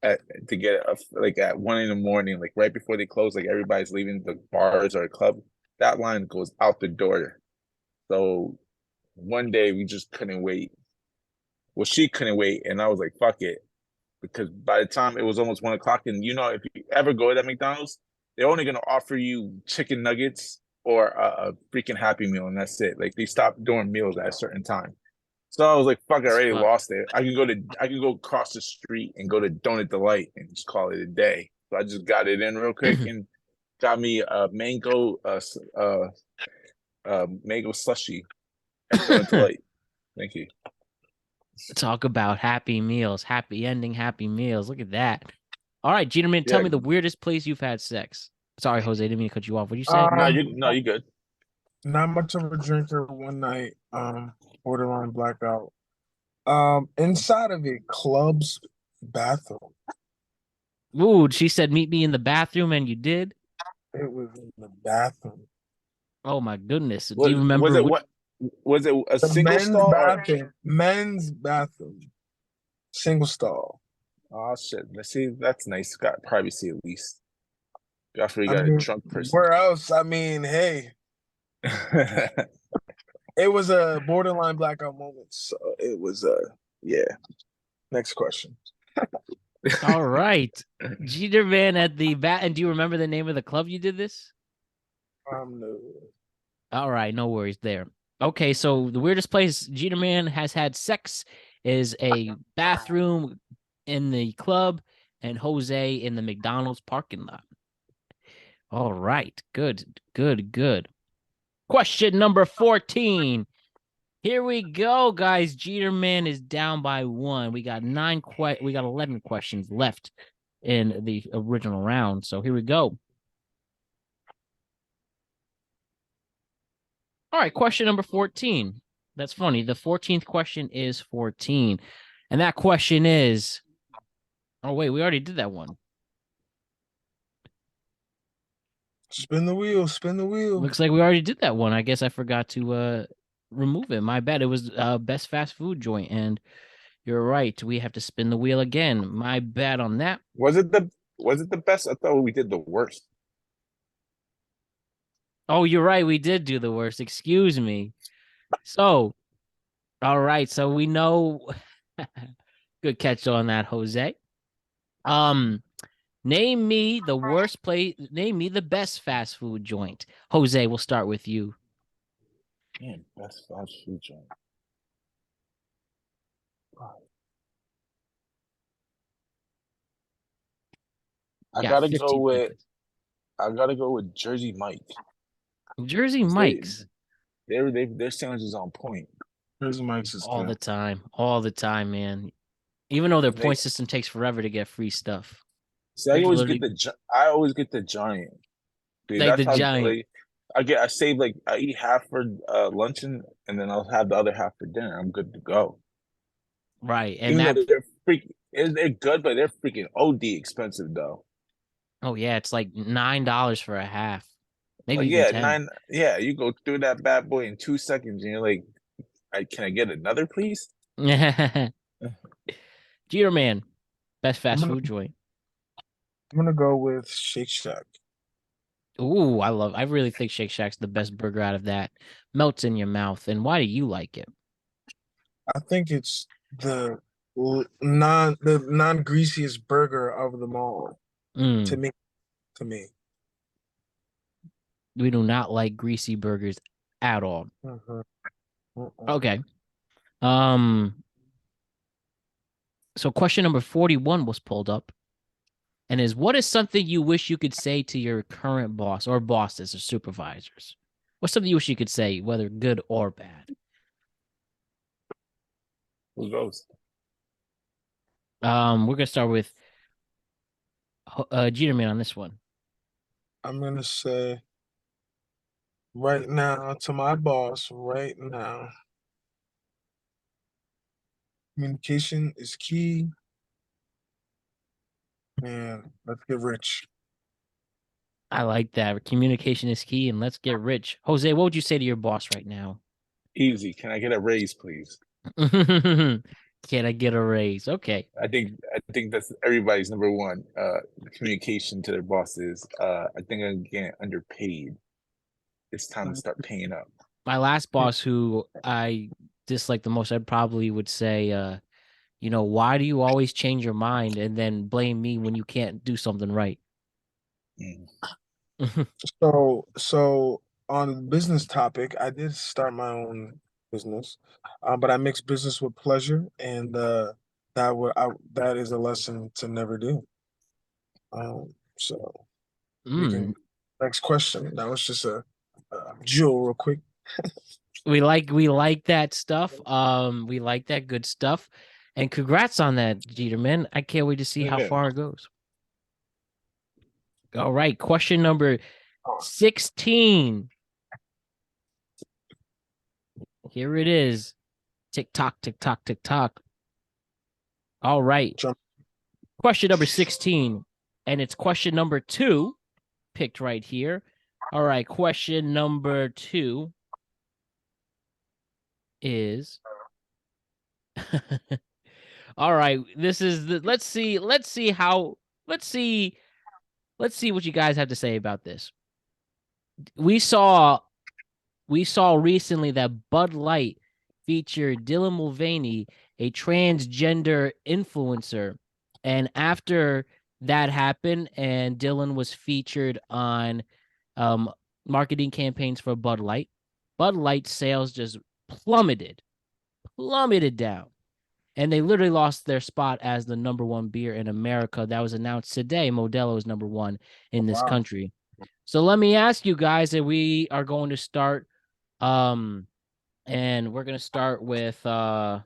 Speaker 3: to get like at 1 in the morning, like right before they close, like everybody's leaving the bars or club. That line goes out the door. So one day we just couldn't wait. Well, she couldn't wait, and I was like, "Fuck it," because by the time it was almost 1 o'clock, and you know, if you ever go to that McDonald's, they're only gonna offer you chicken nuggets or a freaking Happy Meal, and that's it. Like they stopped doing meals at a certain time. So I was like, "Fuck, I already lost it. I can go across the street and go to Donut Delight and just call it a day." So I just got it in real quick and got me a mango slushy at Donut Delight. Thank you.
Speaker 1: Talk about happy meals, happy ending, happy meals. Look at that. All right, Jeterman, tell
Speaker 3: Yeah.
Speaker 1: me the weirdest place you've had sex. Sorry, Jose, didn't mean to cut you off. What did you say?
Speaker 3: You good.
Speaker 2: Not much of a drinker one night. Borderline blackout. Inside of a club's bathroom.
Speaker 1: Ooh, she said, meet me in the bathroom, and you did?
Speaker 2: It was in the bathroom.
Speaker 1: Oh, my goodness. Do
Speaker 3: Was
Speaker 1: you remember
Speaker 3: was it what? Was it a
Speaker 2: The
Speaker 3: single
Speaker 2: men's
Speaker 3: stall?
Speaker 2: bathroom. Men's bathroom. Single stall.
Speaker 3: Oh shit! Let's see. That's nice. Got privacy at least. After you
Speaker 2: I
Speaker 3: got a
Speaker 2: mean,
Speaker 3: drunk person.
Speaker 2: where else? I mean, hey, it was a borderline blackout moment. So it was yeah. Next question.
Speaker 1: All right. Jeterman at the bat. And do you remember the name of the club you did this?
Speaker 2: No.
Speaker 1: All right, no worries there. Okay, so the weirdest place Jeterman has had sex is a bathroom in the club and Jose in the McDonald's parking lot. All right, good, good, good. Question number 14. Here we go, guys. Jeterman is down by 1. We got 11 questions left in the original round. So here we go. All right, question number 14. That's funny. The 14th question is 14. And that question is, oh, wait, we already did that one.
Speaker 2: Spin the wheel, spin the wheel.
Speaker 1: Looks like we already did that one. I guess I forgot to remove it. My bad. It was best fast food joint. And you're right. We have to spin the wheel again. My bad on that.
Speaker 3: Was it the best? I thought we did the worst.
Speaker 1: Oh, you're right. We did do the worst. Excuse me. So, all right. So we know. Good catch on that, Jose. Name me the worst place. Name me the best fast food joint. Jose, we'll start with you.
Speaker 3: Man, best fast food joint. I gotta go with Jersey Mike.
Speaker 1: Jersey Mike's.
Speaker 3: Their sandwiches on point.
Speaker 2: Jersey Mike's is
Speaker 1: All the time, man. Even though their point system takes forever to get free stuff.
Speaker 3: See, I always get the giant. Dude,
Speaker 1: Like
Speaker 3: that's
Speaker 1: the giant.
Speaker 3: I eat half for luncheon and then I'll have the other half for dinner. I'm good to go.
Speaker 1: Right. And
Speaker 3: Even they're good, but they're freaking OD expensive though.
Speaker 1: Oh yeah, it's like $9 for a half. Maybe
Speaker 3: yeah,
Speaker 1: 10.
Speaker 3: Yeah, you go through that bad boy in 2 seconds and you're like, can I get another, please?
Speaker 1: Jeter man, Best fast
Speaker 2: gonna-
Speaker 1: food joint.
Speaker 2: I'm gonna go with Shake Shack.
Speaker 1: Ooh, I really think Shake Shack's the best burger out of that. Melts in your mouth. And why do you like it?
Speaker 2: I think it's the non greasiest burger of them all. To
Speaker 1: Mm,
Speaker 2: me, to me.
Speaker 1: we do not like greasy burgers at all.
Speaker 2: Mhm. Mm-mm.
Speaker 1: Okay. Um, so question number 41 was pulled up and is what is something you wish you could say to your current boss or bosses or supervisors? What's something you wish you could say, whether good or bad?
Speaker 3: Who goes?
Speaker 1: We're gonna start with Jeterman on this one.
Speaker 2: I'm gonna say right now to my boss, right now, communication is key, and let's get rich.
Speaker 1: I like that. Communication is key, and let's get rich. Jose, what would you say to your boss right now?
Speaker 3: Easy. Can I get a raise, please?
Speaker 1: Can I get a raise? Okay.
Speaker 3: I think that's everybody's number one. Communication to their bosses. I think I'm getting underpaid. It's time to start paying up.
Speaker 1: My last boss who I dislike the most, I probably would say, why do you always change your mind and then blame me when you can't do something right?
Speaker 3: Mm.
Speaker 2: So on the business topic, I did start my own business, but I mix business with pleasure, and that is a lesson to never do. So we
Speaker 1: Mm,
Speaker 2: can next question. That was just a jewel, real quick.
Speaker 1: we like that stuff. We like that good stuff. And congrats on that, Jeterman. I can't wait to see how
Speaker 3: Yeah.
Speaker 1: far it goes. All right, question number 16. Here it is. Tick tock, tick tock, tick tock. All right.
Speaker 2: Jump.
Speaker 1: Question number 16. And it's question number 2, picked right here. All right. Question number 2 is all right. This is the let's see what you guys have to say about this. We saw recently that Bud Light featured Dylan Mulvaney, a transgender influencer. And after that happened and Dylan was featured on marketing campaigns for Bud Light sales just plummeted down. And they literally lost their spot as the number 1 beer in America. That was announced today. Modelo is number 1 in this country. So let me ask you guys, and we are going to start and we're gonna start with I'm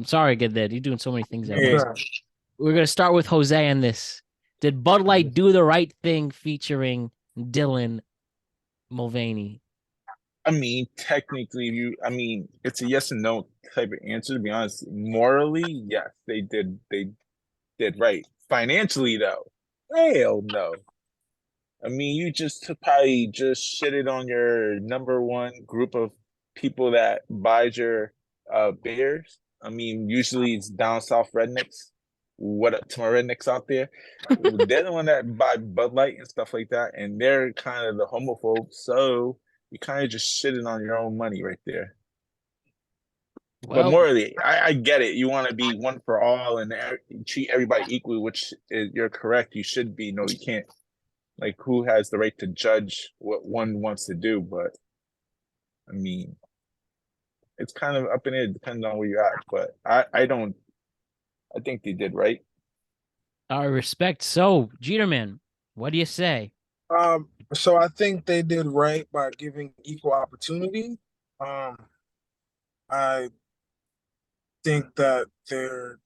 Speaker 1: sorry again that you're doing so many things at once. We're gonna start with Jose on this. Did Bud Light do the right thing featuring Dylan Mulvaney?
Speaker 3: I mean, technically, it's a yes and no type of answer. To be honest, morally, yes, they did. They did right. Financially, though, hell no. I mean, you just probably just shitted on your number one group of people that buys your beers. I mean, usually it's down south rednecks. What up to my rednecks out there? They're the one that buy Bud Light and stuff like that, and they're kind of the homophobes. So you kind of just shitting on your own money right there. But
Speaker 1: Well,
Speaker 3: morally, I get it. You want to be one for all and treat everybody equally, which is, you're correct. You should be. No, you can't. Like, who has the right to judge what one wants to do? But I mean, it's kind of up in it, depending on where you're at. But I don't. I think they did right.
Speaker 1: I respect. So, Jeterman, what do you say?
Speaker 2: So I think they did right by giving equal opportunity. Um, I think that their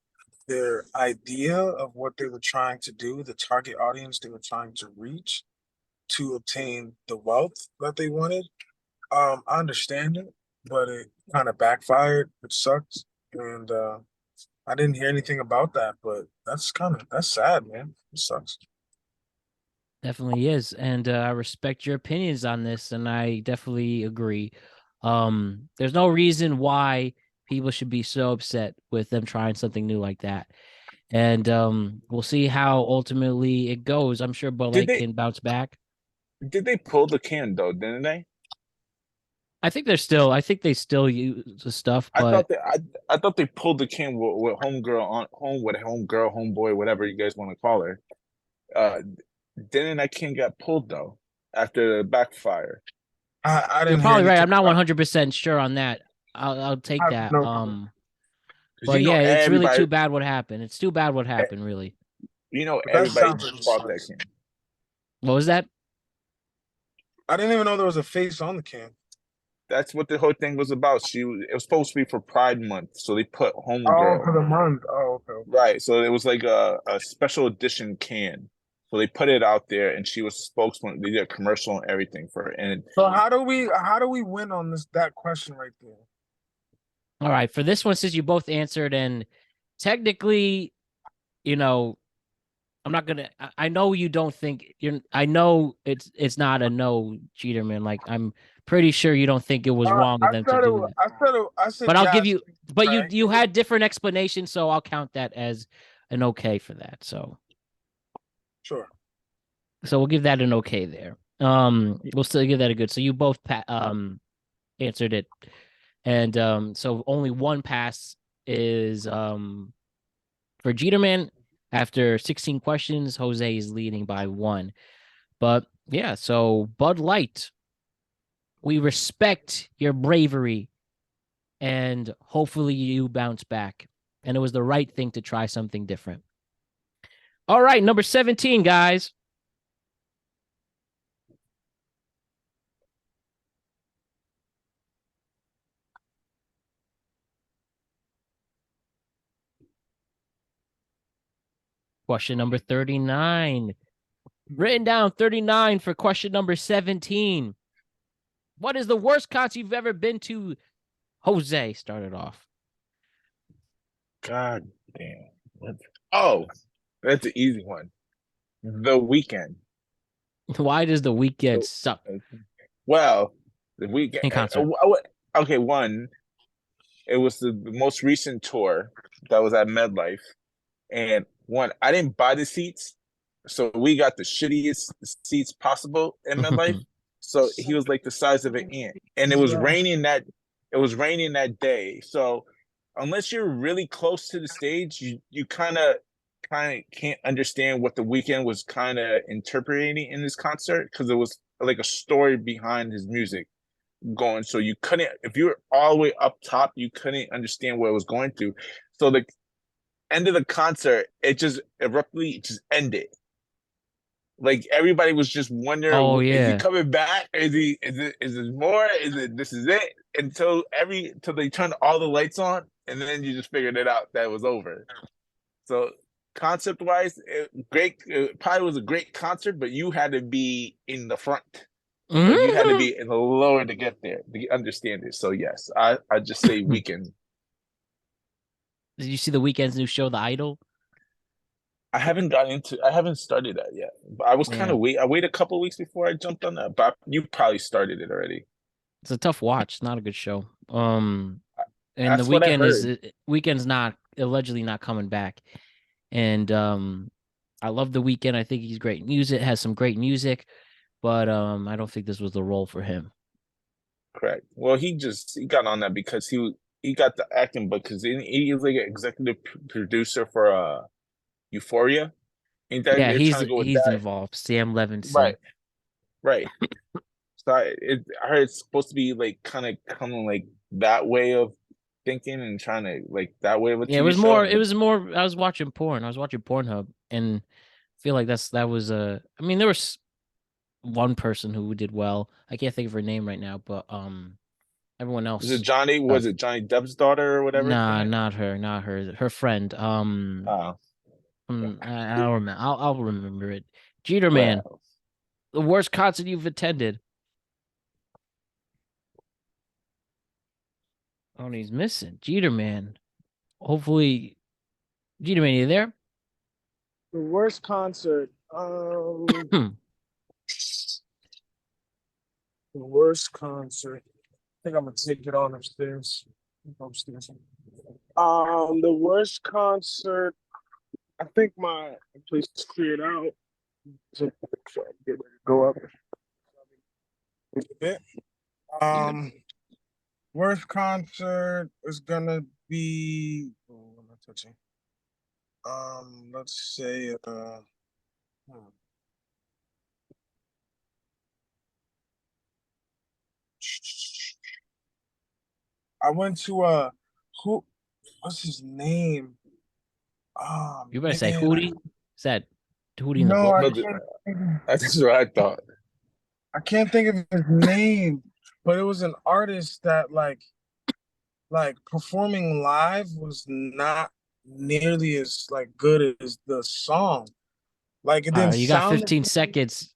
Speaker 2: idea of what they were trying to do, the target audience they were trying to reach to obtain the wealth that they wanted, I understand it, but it kind of backfired, which sucks. And I didn't hear anything about that, but that's sad, man. It sucks.
Speaker 1: Definitely is, and I respect your opinions on this, and I definitely agree. There's no reason why people should be so upset with them trying something new like that. And we'll see how ultimately it goes. I'm sure Bud
Speaker 3: Did
Speaker 1: Light
Speaker 3: they
Speaker 1: can bounce back.
Speaker 3: pull the can though, didn't they?
Speaker 1: I think they still use the stuff,
Speaker 3: I
Speaker 1: but
Speaker 3: thought I thought they pulled the can with homegirl on home with homegirl, homeboy, whatever you guys want to call her. Uh, didn't that can get pulled though after the backfire?
Speaker 2: I
Speaker 1: you're
Speaker 2: didn't hear
Speaker 1: probably right.
Speaker 2: anything
Speaker 1: I'm not
Speaker 2: about it.
Speaker 1: 100% sure on that. I'll
Speaker 2: I
Speaker 1: take
Speaker 2: have
Speaker 1: that.
Speaker 2: no clue.
Speaker 3: Because
Speaker 1: But yeah, it's really too bad what happened. It's too bad what happened, really.
Speaker 2: But that
Speaker 3: everybody
Speaker 2: sounds like
Speaker 3: bought that
Speaker 2: sus.
Speaker 3: can.
Speaker 1: What was that?
Speaker 2: I didn't even know there was a face on the can.
Speaker 3: That's what the whole thing was about. It was supposed to be for Pride Month, so they put
Speaker 2: Oh,
Speaker 3: homegirl.
Speaker 2: for the month. Oh, okay, okay.
Speaker 3: Right. So it was like a special edition can. So they put it out there and she was spokesman. They did a commercial and everything for it. And
Speaker 2: So how do we win on that question right there?
Speaker 1: All right, for this one, since you both answered, and technically, you know, I'm not gonna. I know you don't think you're. I know it's not a no, cheater man. Like I'm pretty sure you don't think it was wrong of
Speaker 2: I
Speaker 1: them to
Speaker 2: said
Speaker 1: do that.
Speaker 2: I said
Speaker 1: But I'll give
Speaker 2: yes.
Speaker 1: you. But you
Speaker 2: Right.
Speaker 1: you had different explanations, so I'll count that as an okay for that.
Speaker 2: Sure.
Speaker 1: So we'll give that an okay there. We'll still give that a good. So you both answered it, and so only one pass is for Jeterman. After 16 questions, Jose is leading by 1. But yeah, so Bud Light, we respect your bravery and hopefully you bounce back. And it was the right thing to try something different. All right, number 17, guys. Question number 39. Written down 39 for question number 17. What is the worst concert you've ever been to? Jose started off.
Speaker 3: God damn. Oh, that's an easy one. The Weekend.
Speaker 1: Why does the weekend suck
Speaker 3: Well, the Weekend.
Speaker 1: in concert?
Speaker 3: Okay, one. It was the most recent tour that was at MedLife, and one, I didn't buy the seats, so we got the shittiest seats possible in MedLife. So he was like the size of an ant, and it was raining that. It was raining that day, so unless you're really close to the stage, you kind of can't understand what the Weekend was kind of interpreting in this concert because it was like a story behind his music going. So you couldn't, if you were all the way up top, you couldn't understand what it was going through. So the end of the concert, it just abruptly just ended. Like everybody was just
Speaker 1: Oh
Speaker 3: wondering, is he
Speaker 1: yeah.
Speaker 3: coming back? Is it more? This is it? Until they turned all the lights on, and then you just figured it out that it was over. So concept wise, great. It probably was a great concert, but you had to be in the front. Like you had to be in the lower to get there to understand it. So yes, I just say Weekend.
Speaker 1: Did you see the weekend's new show, The Idol?
Speaker 3: I haven't started that yet. But I was kind
Speaker 1: Yeah,
Speaker 3: of I waited a couple weeks before I jumped on that. But you probably started it already.
Speaker 1: it's a tough watch. It's not a good show. And the
Speaker 3: That's what I heard.
Speaker 1: weekend's not allegedly not coming back. And I love the weekend. I think he's great music, has some great music, but I don't think this was the role for him.
Speaker 3: Correct. Well, he got on that because he got the acting, but because he is like an executive producer for Euphoria. Ain't that
Speaker 1: Yeah,
Speaker 3: they're trying to go with
Speaker 1: he's
Speaker 3: that?
Speaker 1: involved. Sam
Speaker 3: Right,
Speaker 1: Levinson.
Speaker 3: right. So I heard it's supposed to be like kind of coming like that way of thinking and trying to like that way of a
Speaker 1: Yeah, it
Speaker 3: TV
Speaker 1: was
Speaker 3: show.
Speaker 1: more.
Speaker 3: And
Speaker 1: It was more. I was watching porn. I was watching Pornhub, and I feel like that was a. I mean, there was one person who did well. I can't think of her name right now, but everyone
Speaker 3: was it
Speaker 1: else.
Speaker 3: Johnny? Was it Johnny Depp's daughter or whatever in
Speaker 1: Nah,
Speaker 3: it?
Speaker 1: not her, not her. Her friend.
Speaker 3: Oh,
Speaker 1: I don't remember. I'll remember it. Jeter man,
Speaker 3: well,
Speaker 1: the worst concert you've attended. Oh, he's missing. Jeter man. Hopefully, Jeter man, you there?
Speaker 2: The worst concert. The worst concert. I think I'm gonna take it on upstairs. Upstairs. The worst concert. I think my place is cleared out. So I get ready to go up a bit. Worst concert is gonna be. Oh, what am I touching? Let's say. I went to who? What's his name? Oh
Speaker 1: You better say
Speaker 2: man,
Speaker 1: Hootie. Is that Hootie in the
Speaker 2: no,
Speaker 1: book?
Speaker 3: That's what I thought.
Speaker 2: I can't think of his name, but it was an artist that like performing live was not nearly as like good as the song. Like it didn't
Speaker 1: You got
Speaker 2: sound.
Speaker 1: 15 seconds.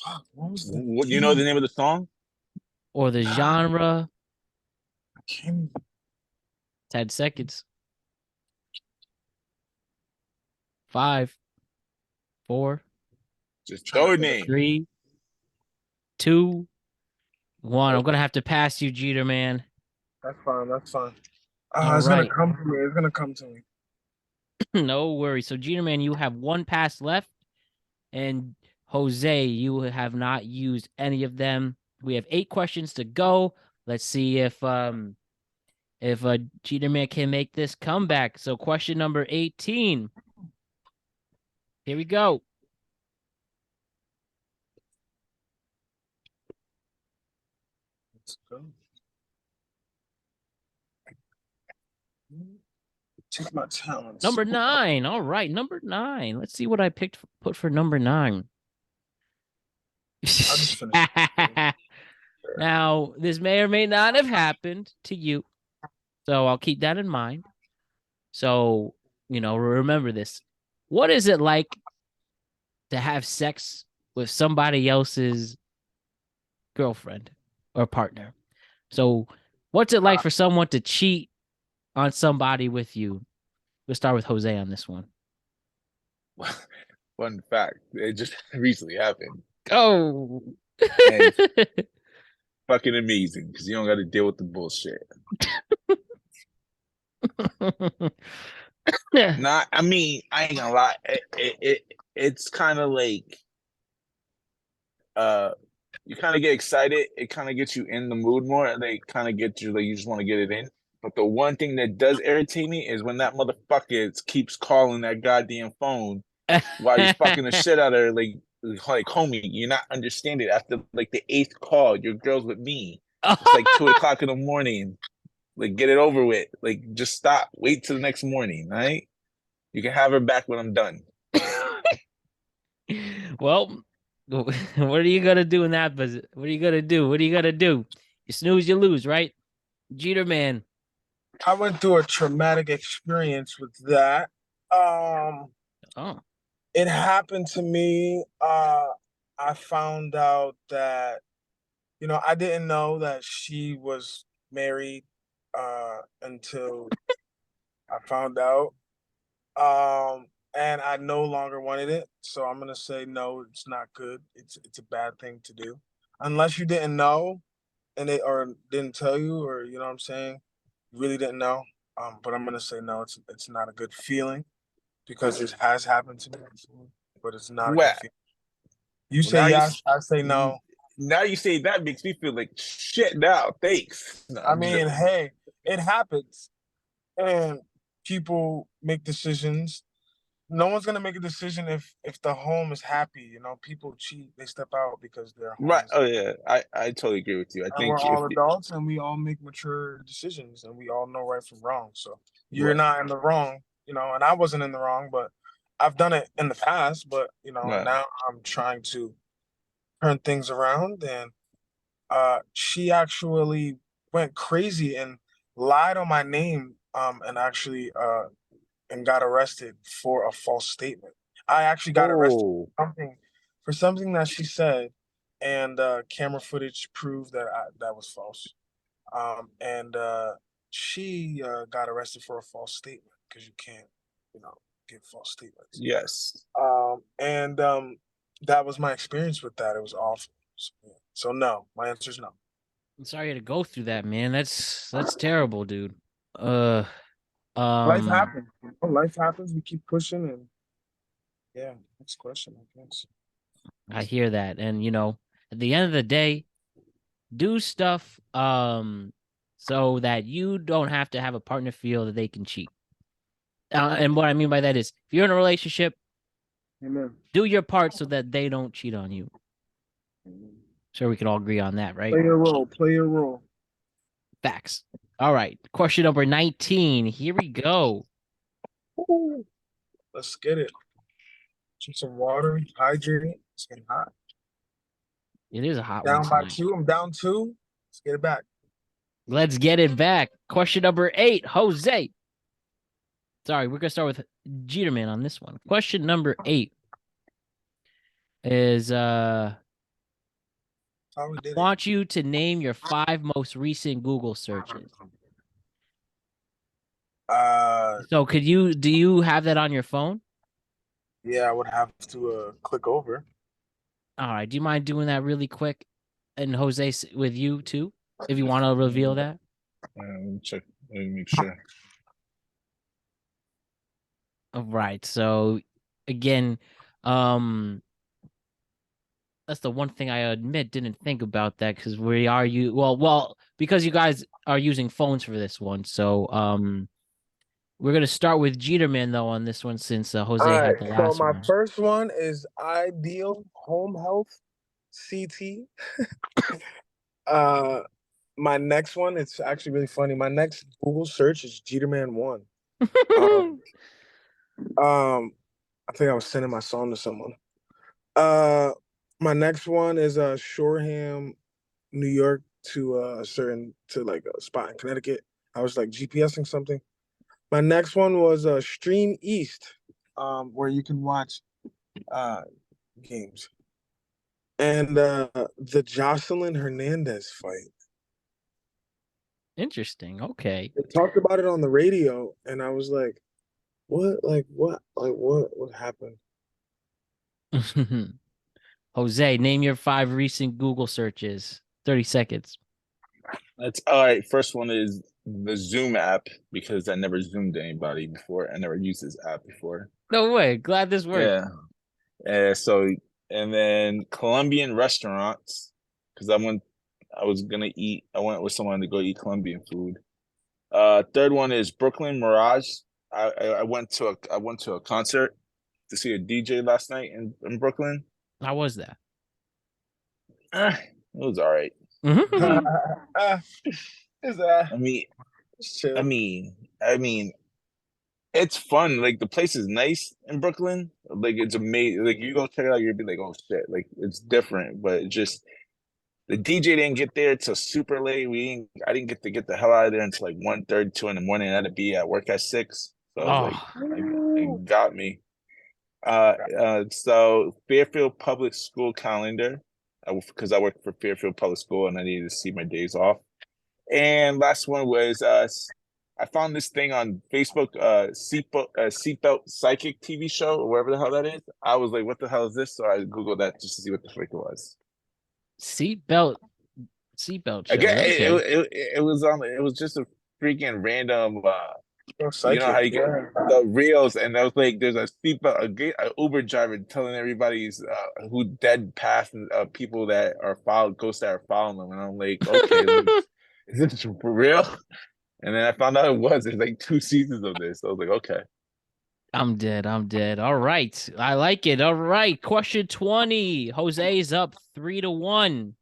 Speaker 2: Fuck, what was the
Speaker 3: What you know the
Speaker 2: name?
Speaker 3: name of the song?
Speaker 1: Or the genre.
Speaker 2: I can't.
Speaker 1: 10 seconds. 5, 4,
Speaker 3: Just throw a name.
Speaker 1: 3, 2, 1. I'm gonna have to pass you, Jeter, man.
Speaker 2: That's fine. That's fine.
Speaker 1: All
Speaker 2: It's gonna
Speaker 1: right.
Speaker 2: come to me. It's gonna come to me.
Speaker 1: No worries. So, Jeter, man, you have one pass left, and Jose, you have not used any of them. We have 8 questions to go. Let's see if Jeter man can make this comeback. So, question number 18. Here we go.
Speaker 2: Let's go. Take my talents.
Speaker 1: Number 9. All right, number 9. Let's see what I put for number 9.
Speaker 2: just finished.
Speaker 1: Now, this may or may not have happened to you, so I'll keep that in mind. So, remember this. What is it like to have sex with somebody else's girlfriend or partner? So, what's it like for someone to cheat on somebody with you? We'll start with Jose on this one.
Speaker 3: Fun fact, it just recently happened.
Speaker 1: Oh.
Speaker 3: And fucking amazing because you don't got to deal with the bullshit. Nah, I mean, I ain't gonna lie. It's kind of like, you kind of get excited. It kind of gets you in the mood more, and they kind of get you like you just want to get it in. But the one thing that does irritate me is when that motherfucker keeps calling that goddamn phone while he's fucking the shit out of her. Like homie, you're not understanding. After like the 8th call, your girl's with me. It's like 2 o'clock in the morning. Like, get it over with. Like, just stop. Wait till the next morning, right? You can have her back when I'm done.
Speaker 1: Well, what are you gonna do in that visit? What are you gonna do? What are you gonna do? You snooze, you lose, right? Jeter man.
Speaker 2: I went through a traumatic experience with that.
Speaker 1: Oh.
Speaker 2: It happened to me. I found out that, I didn't know that she was married until I found out. And I no longer wanted it. So I'm gonna say no, it's not good. It's a bad thing to do. Unless you didn't know and they or didn't tell you, or you know what I'm saying, you really didn't know. But I'm gonna say no, it's not a good feeling because it has happened to me before, but it's not a good feeling. You say yes, I say no.
Speaker 3: Now you say that makes me feel like shit now. Thanks. No,
Speaker 2: I mean, hey, it happens. And people make decisions. No one's gonna make a decision if the home is happy. People cheat, they step out because their home
Speaker 3: right.
Speaker 2: is
Speaker 3: Oh yeah, I totally agree with you. I
Speaker 2: and
Speaker 3: think
Speaker 2: we're all adults and we all make mature decisions and we all know right from wrong. So you're not in the wrong, and I wasn't in the wrong, but I've done it in the past, but now I'm trying to turn things around. And she actually went crazy and lied on my name, and actually and got arrested for a false statement. I actually got arrested for something that she said, and camera footage proved that that was false. And she got arrested for a false statement because you can't, give false statements.
Speaker 3: Yes.
Speaker 2: And that was my experience with that. It was awful. So no, my answer is no.
Speaker 1: I'm sorry to go through that, man. That's terrible, dude.
Speaker 2: Life happens. Life happens. We keep pushing, and yeah. Next question, I guess.
Speaker 1: I hear that. And at the end of the day, do stuff so that you don't have to have a partner feel that they can cheat. And what I mean by that is if you're in a relationship,
Speaker 2: Amen.
Speaker 1: do your part so that they don't cheat on you. Sure, we can all agree on that, right?
Speaker 2: Play your role. Play your role.
Speaker 1: Facts. All right. Question number 19. Here we go.
Speaker 2: Ooh, let's get it. Drink some water. Hydrate. It's getting hot.
Speaker 1: It is a hot
Speaker 2: Down
Speaker 1: one
Speaker 2: by
Speaker 1: tonight.
Speaker 2: 2. I'm down 2. Let's get it back.
Speaker 1: Let's get it back. Question number 8. Jose. Sorry, we're gonna start with Jeterman on this one. Question number 8 is
Speaker 2: How we
Speaker 1: I
Speaker 2: did it.
Speaker 1: want you to name your 5 most recent Google searches. So do you have that on your phone?
Speaker 2: Yeah, I would have to click over.
Speaker 1: All right. Do you mind doing that really quick? And Jose with you too, if you want to reveal that.
Speaker 3: Let me check. Let me make sure.
Speaker 1: All right. So again, that's the one thing I admit didn't think about that because because you guys are using phones for this one. So we're gonna start with Jeterman though on this one since Jose
Speaker 2: All
Speaker 1: had
Speaker 2: right.
Speaker 1: the
Speaker 2: So
Speaker 1: last
Speaker 2: my
Speaker 1: one.
Speaker 2: first one is Ideal Home Health CT. My next one, it's actually really funny. My next Google search is Jeterman 1. I think I was sending my song to someone. My next one is Shoreham, New York to like a spot in Connecticut. I was like GPSing something. My next one was Stream East, where you can watch games. And the Jocelyn Hernandez fight.
Speaker 1: Interesting. Okay.
Speaker 2: They talked about it on the radio, and I was like, "What? Like what? Like what? What happened?"
Speaker 1: Jose, name your 5 recent Google searches. 30 seconds.
Speaker 3: That's all right. First one is the Zoom app because I never Zoomed anybody before. I never used this app before.
Speaker 1: No way. Glad this worked.
Speaker 3: Yeah. And then Colombian restaurants because I went with someone to go eat Colombian food. Third one is Brooklyn Mirage. I went to a concert to see a DJ last night in Brooklyn.
Speaker 1: How was that?
Speaker 3: It was all right. I mean, it's fun. Like the place is nice in Brooklyn. Like it's amazing. Like you go check it out, you'll be like, oh shit, like it's different. But it just the DJ didn't get there till super late. I didn't get the hell out of there until like 1:30, 2 in the morning. I had to be at work at 6. So I was like, it got me. So Fairfield Public School calendar, because I work for Fairfield Public School and I needed to see my days off. And last one was I found this thing on Facebook, Seatbelt Psychic TV show or wherever the hell that is. I was like, what the hell is this? So I Googled that just to see what the frick it was.
Speaker 1: Seatbelt show.
Speaker 3: Again,
Speaker 1: Okay.
Speaker 3: it was just a freaking random
Speaker 2: Psychic,
Speaker 3: you know how you get the reels, and I was like, there's a seatbelt, a Uber driver telling everybody's who dead past people that are ghosts that are following them, and I'm like, okay, like, is this for real? And then I found out it was. There's like 2 seasons of this. So I was like, okay.
Speaker 1: I'm dead. All right. I like it. All right. Question 20. Jose's up 3-1.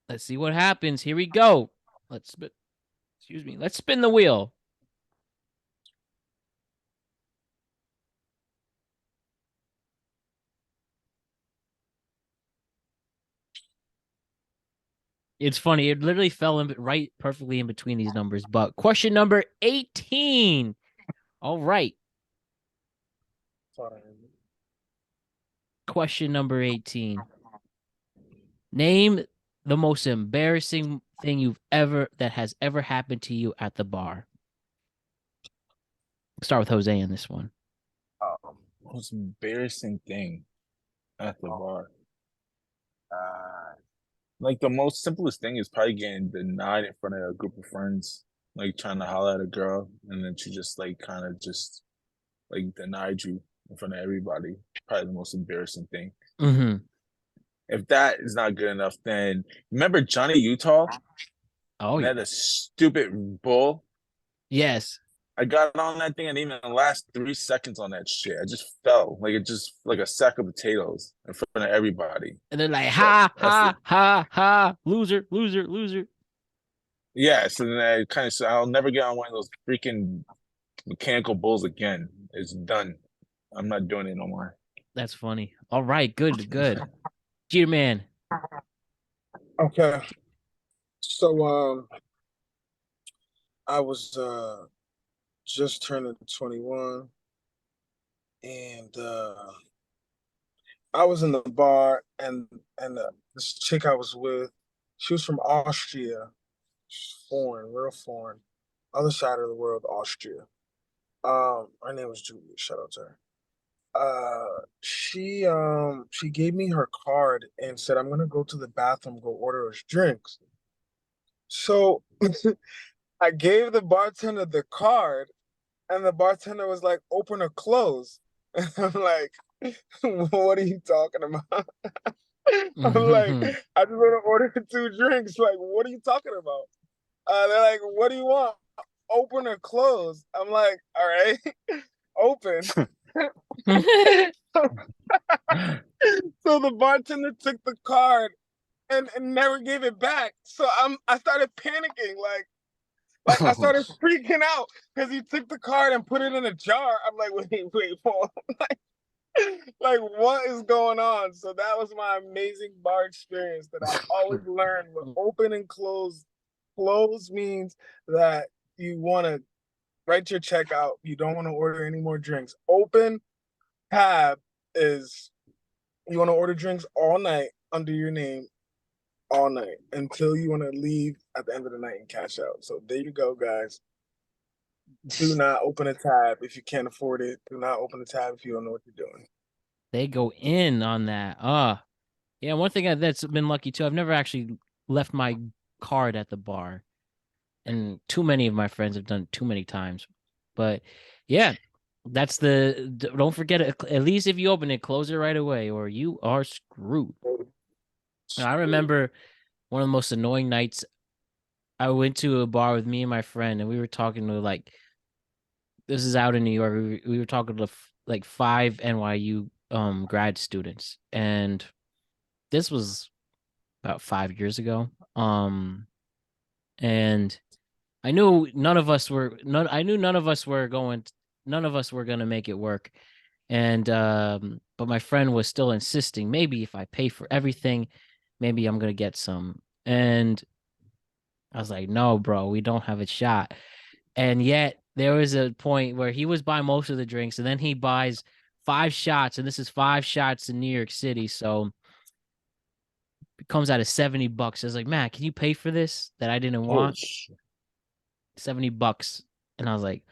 Speaker 1: Let's see what happens. Here we go. Let's spin the wheel. It's funny. It literally fell right perfectly in between these numbers. But question number 18. All right. Question number 18. Name the most embarrassing thing that has ever happened to you at the bar. Start with Jose in this one.
Speaker 3: Most embarrassing thing at the bar. Like the most simplest thing is probably getting denied in front of a group of friends. like trying to holler at a girl, and then she just like kind of just like denied you in front of everybody. Probably the most embarrassing thing.
Speaker 1: Mm-hmm.
Speaker 3: If that is not good enough, then remember Johnny Utah?
Speaker 1: Oh
Speaker 3: And
Speaker 1: yeah.
Speaker 3: had a stupid bull.
Speaker 1: Yes.
Speaker 3: I got on that thing and even the last 3 seconds on that shit. I just fell like it just like a sack of potatoes in front of everybody.
Speaker 1: And they're like,
Speaker 3: But
Speaker 1: ha,
Speaker 3: that's
Speaker 1: ha, ha, ha, loser, loser, loser.
Speaker 3: yeah. So then I kind of said, I'll never get on one of those freaking mechanical bulls again. It's done. I'm not doing it no more.
Speaker 1: That's funny. All right, good, good. Jeter man.
Speaker 2: Okay. So I was just turning 21, and I was in the bar, and this chick I was with, she was from Austria. She's foreign, real foreign. Other side of the world, Austria. Her name was Julia. Shout out to her. She gave me her card and said, "I'm gonna go to the bathroom, go order us drinks." So I gave the bartender the card, and the bartender was like, "Open or close." And I'm like, "What are you talking about?" I'm like, "I just want to order 2 drinks." Like, what are you talking about? They're like, "What do you want? Open or close?" I'm like, "All right, open." So the bartender took the card and never gave it back. So I started panicking, like I started freaking out because he took the card and put it in a jar. I'm like, wait, hold on. Like what is going on? So that was my amazing bar experience that I always learned. When open and close, close means that you want to write your check out. You don't want to order any more drinks. Open tab is you want to order drinks all night under your name all night until you want to leave at the end of the night and cash out. So there you go, guys. Do not open a tab if you can't afford it. Do not open a tab if you don't know what you're doing.
Speaker 1: They go in on that. Yeah, one thing that's been lucky too, I've never actually left my card at the bar. And too many of my friends have done it too many times. But yeah, that's don't forget it. At least if you open it, close it right away or you are screwed. And I remember one of the most annoying nights. I went to a bar with me and my friend, and we were talking to like this is out in New York. We were talking to like 5 NYU grad students, and this was about 5 years ago. And I knew none of us were none. I knew none of us were going. None of us were gonna make it work. And but my friend was still insisting. Maybe if I pay for everything, maybe I'm gonna get some. And I was like, no, bro, we don't have a shot. And yet there was a point where he was buying most of the drinks, and then he buys 5 shots, and this is 5 shots in New York City, so it comes out of $70. I was like, man, can you pay for this that I didn't
Speaker 3: Oh
Speaker 1: want?
Speaker 3: shit.
Speaker 1: $70. And I was like,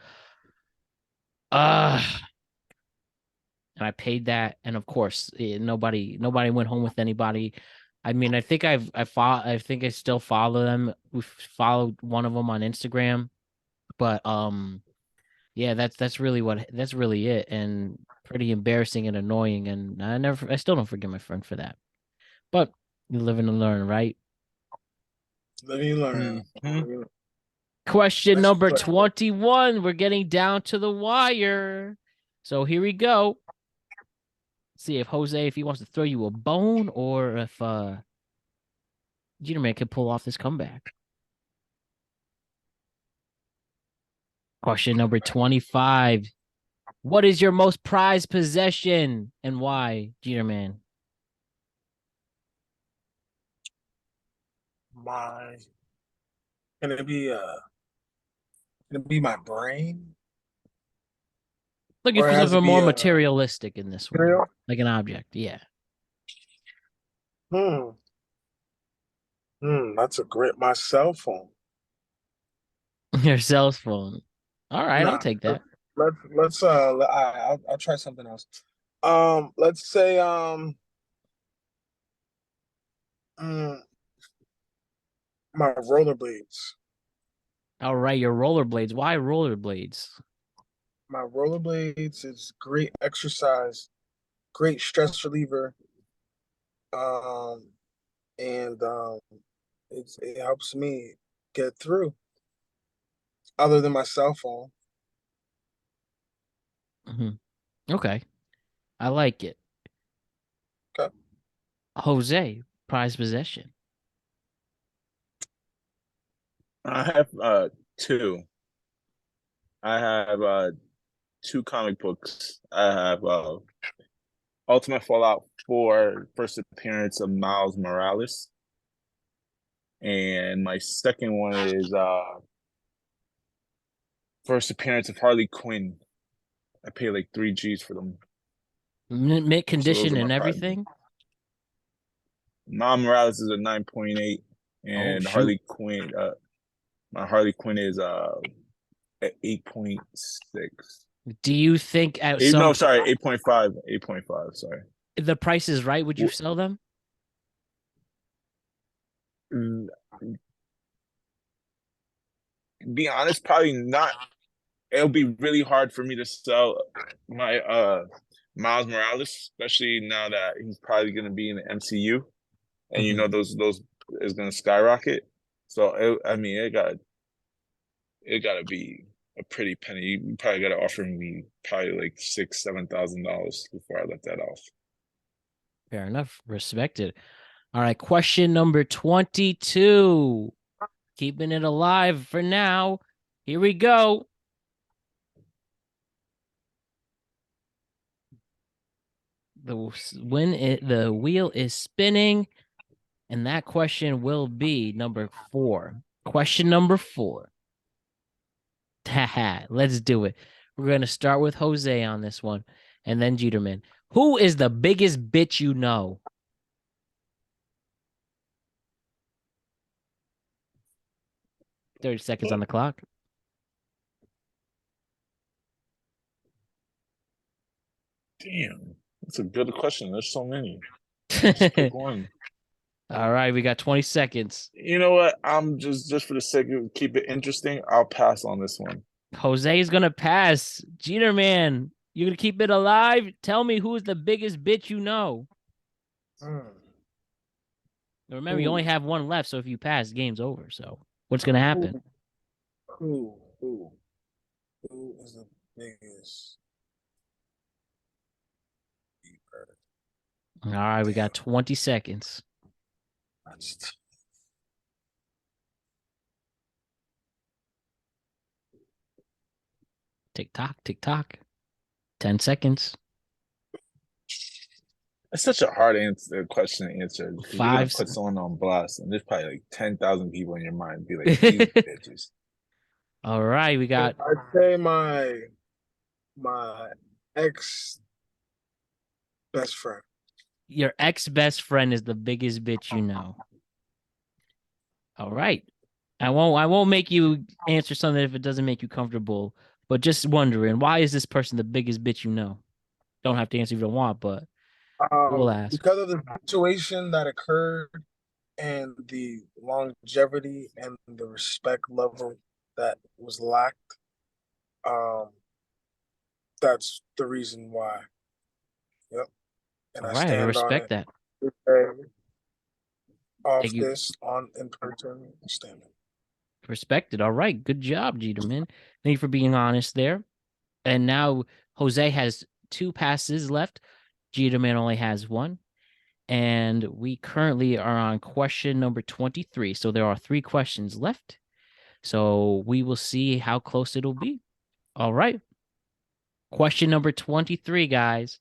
Speaker 1: uh and I paid that. And of course, nobody went home with anybody. I mean, I think I still follow them. We followed one of them on Instagram, but yeah, that's really it, and pretty embarrassing and annoying. And I still don't forgive my friend for that. But you live and learn, right?
Speaker 2: Let me learn.
Speaker 3: Mhm.
Speaker 1: Question
Speaker 2: Next
Speaker 1: number
Speaker 2: question.
Speaker 1: 21. We're getting down to the wire. So here we go. See if Jose, if he wants to throw you a bone, or if Jeterman can pull off this comeback. Question number 25. What is your most prized possession and why, Jeterman?
Speaker 2: My can it be my brain
Speaker 1: Looking
Speaker 2: or
Speaker 1: for
Speaker 2: it has to
Speaker 1: something
Speaker 2: be
Speaker 1: more
Speaker 2: a
Speaker 1: materialistic in this one,
Speaker 2: material?
Speaker 1: like an object. Yeah.
Speaker 2: Hmm. That's a great my cell phone.
Speaker 1: Your cell phone. All right, I'll
Speaker 2: Nah.
Speaker 1: take that.
Speaker 2: Let's I'll try something else. Let's say mm, my rollerblades.
Speaker 1: All right, your rollerblades. Why rollerblades?
Speaker 2: My rollerblades is great exercise, great stress reliever. Um, and it helps me get through. Other than my cell phone.
Speaker 1: Okay, I like it.
Speaker 2: Okay.
Speaker 1: Jose, prized possession.
Speaker 3: I have two. I have two comic books. I have Ultimate Fallout 4 first appearance of Miles Morales. And my second one is first appearance of Harley Quinn. I pay like 3 G's for them.
Speaker 1: Mint
Speaker 3: So those
Speaker 1: condition
Speaker 3: are my
Speaker 1: and
Speaker 3: prizes.
Speaker 1: everything.
Speaker 3: Miles Morales is a 9.8,
Speaker 1: Oh
Speaker 3: and
Speaker 1: shoot!
Speaker 3: my Harley Quinn is at 8.6.
Speaker 1: Do you think at
Speaker 3: Eight,
Speaker 1: some
Speaker 3: no, sorry, 8.5. 8.5, sorry.
Speaker 1: the price is right? Would you sell them?
Speaker 3: Mm, Be honest, probably not. It'll be really hard for me to sell my Miles Morales, especially now that he's probably going to be in the MCU, and you know those is going to skyrocket. So it got to be a pretty penny. You probably got to offer me probably like $6,000-7,000 before I let that off.
Speaker 1: Fair enough. Respected. All right, question number 22. Keeping it alive for now. Here we go. The wheel is spinning, and that question will be number 4. Question number 4. Haha, let's do it. We're gonna start with Jose on this one, and then Jeterman. Who is the biggest bitch you know? 30 seconds on the clock.
Speaker 3: Damn, that's a good question. There's so many. Just pick one.
Speaker 1: All right, we got 20 seconds.
Speaker 3: You know what? I'm just for the sake of keep it interesting, I'll pass on this one.
Speaker 1: Jose is gonna pass. Jeterman, you gonna keep it alive? Tell me who's the biggest bitch you know. Remember, you only have one left, so if you pass, game's over. So what's gonna happen?
Speaker 2: Who is the biggest?
Speaker 1: All right, we got 20 seconds. Tick tock, tick tock. 10 seconds.
Speaker 3: It's such a hard question to answer because you're gonna
Speaker 1: 5.
Speaker 3: put someone on blast, and there's probably like 10,000 people in your mind be like, "These bitches."
Speaker 1: All right, we got.
Speaker 2: I'd say my ex best friend.
Speaker 1: Your ex best friend is the biggest bitch you know. All right. I won't make you answer something if it doesn't make you comfortable. But just wondering, why is this person the biggest bitch you know? Don't have to answer if you don't want, but we'll ask.
Speaker 2: Because of the situation that occurred and the longevity and the respect level that was lacked. That's the reason why. Yep. And
Speaker 1: All
Speaker 2: I
Speaker 1: right, I
Speaker 2: stand on
Speaker 1: respect
Speaker 2: it.
Speaker 1: that.
Speaker 2: Off
Speaker 1: Thank you.
Speaker 2: this on in person standing.
Speaker 1: Respected. All right. Good job, Jeterman. Thank you for being honest there. And now Jose has 2 passes left. Jeterman only has 1. And we currently are on question number 23. So there are 3 questions left. So we will see how close it'll be. All right. Question number 23, guys.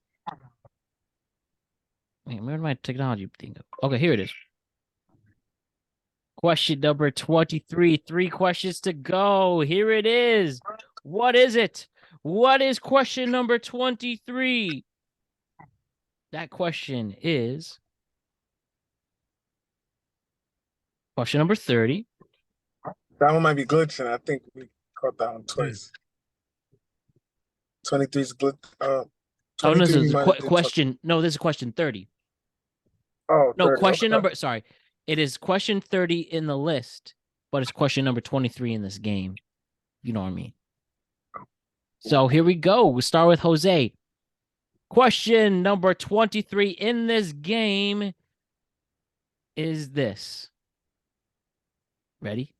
Speaker 1: Man, where did my technology thing go? Okay, here it is. Question number 23. 3 questions to go. Here it is. What is it? What is question number 23? That question is question number 30.
Speaker 2: That one might be glitching. I think we caught that one twice. 23's glitch.
Speaker 1: Oh, no, this is question. No, this is question 30.
Speaker 2: Oh,
Speaker 1: no,
Speaker 2: 30,
Speaker 1: question
Speaker 2: okay.
Speaker 1: number. Sorry. It is question 30 in the list. but it's question number 23 in this game. You know what I mean? So here we go. We'll start with Jose. Question number 23 in this game is this. Ready?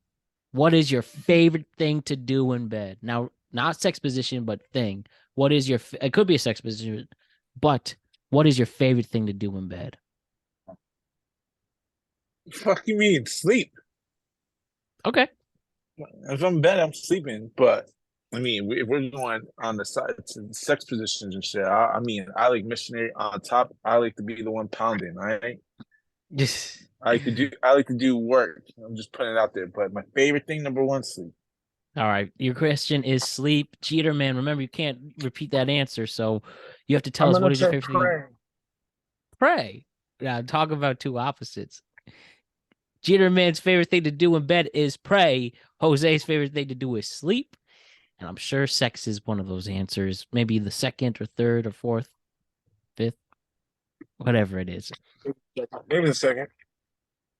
Speaker 1: What is your favorite thing to do in bed? Now, not sex position, but thing. What is your, it could be a sex position, but what is your favorite thing to do in bed?
Speaker 3: Fuck you mean sleep?
Speaker 1: Okay.
Speaker 3: If I'm in bed, I'm sleeping. But I mean, if we're going on the side to sex positions and shit, I mean, I like missionary on top. I like to be the one pounding. Right? I like to do work. I'm just putting it out there. But my favorite thing, number one, sleep.
Speaker 1: All right. Your question is sleep. Cheater man, remember you can't repeat that answer. So you have to tell us what is your favorite thing. Pray. Yeah, talk about two opposites. Cheater man's favorite thing to do in bed is pray. Jose's favorite thing to do is sleep. And I'm sure sex is one of those answers. Maybe the second or third or fourth, fifth, whatever it is.
Speaker 2: Maybe the second.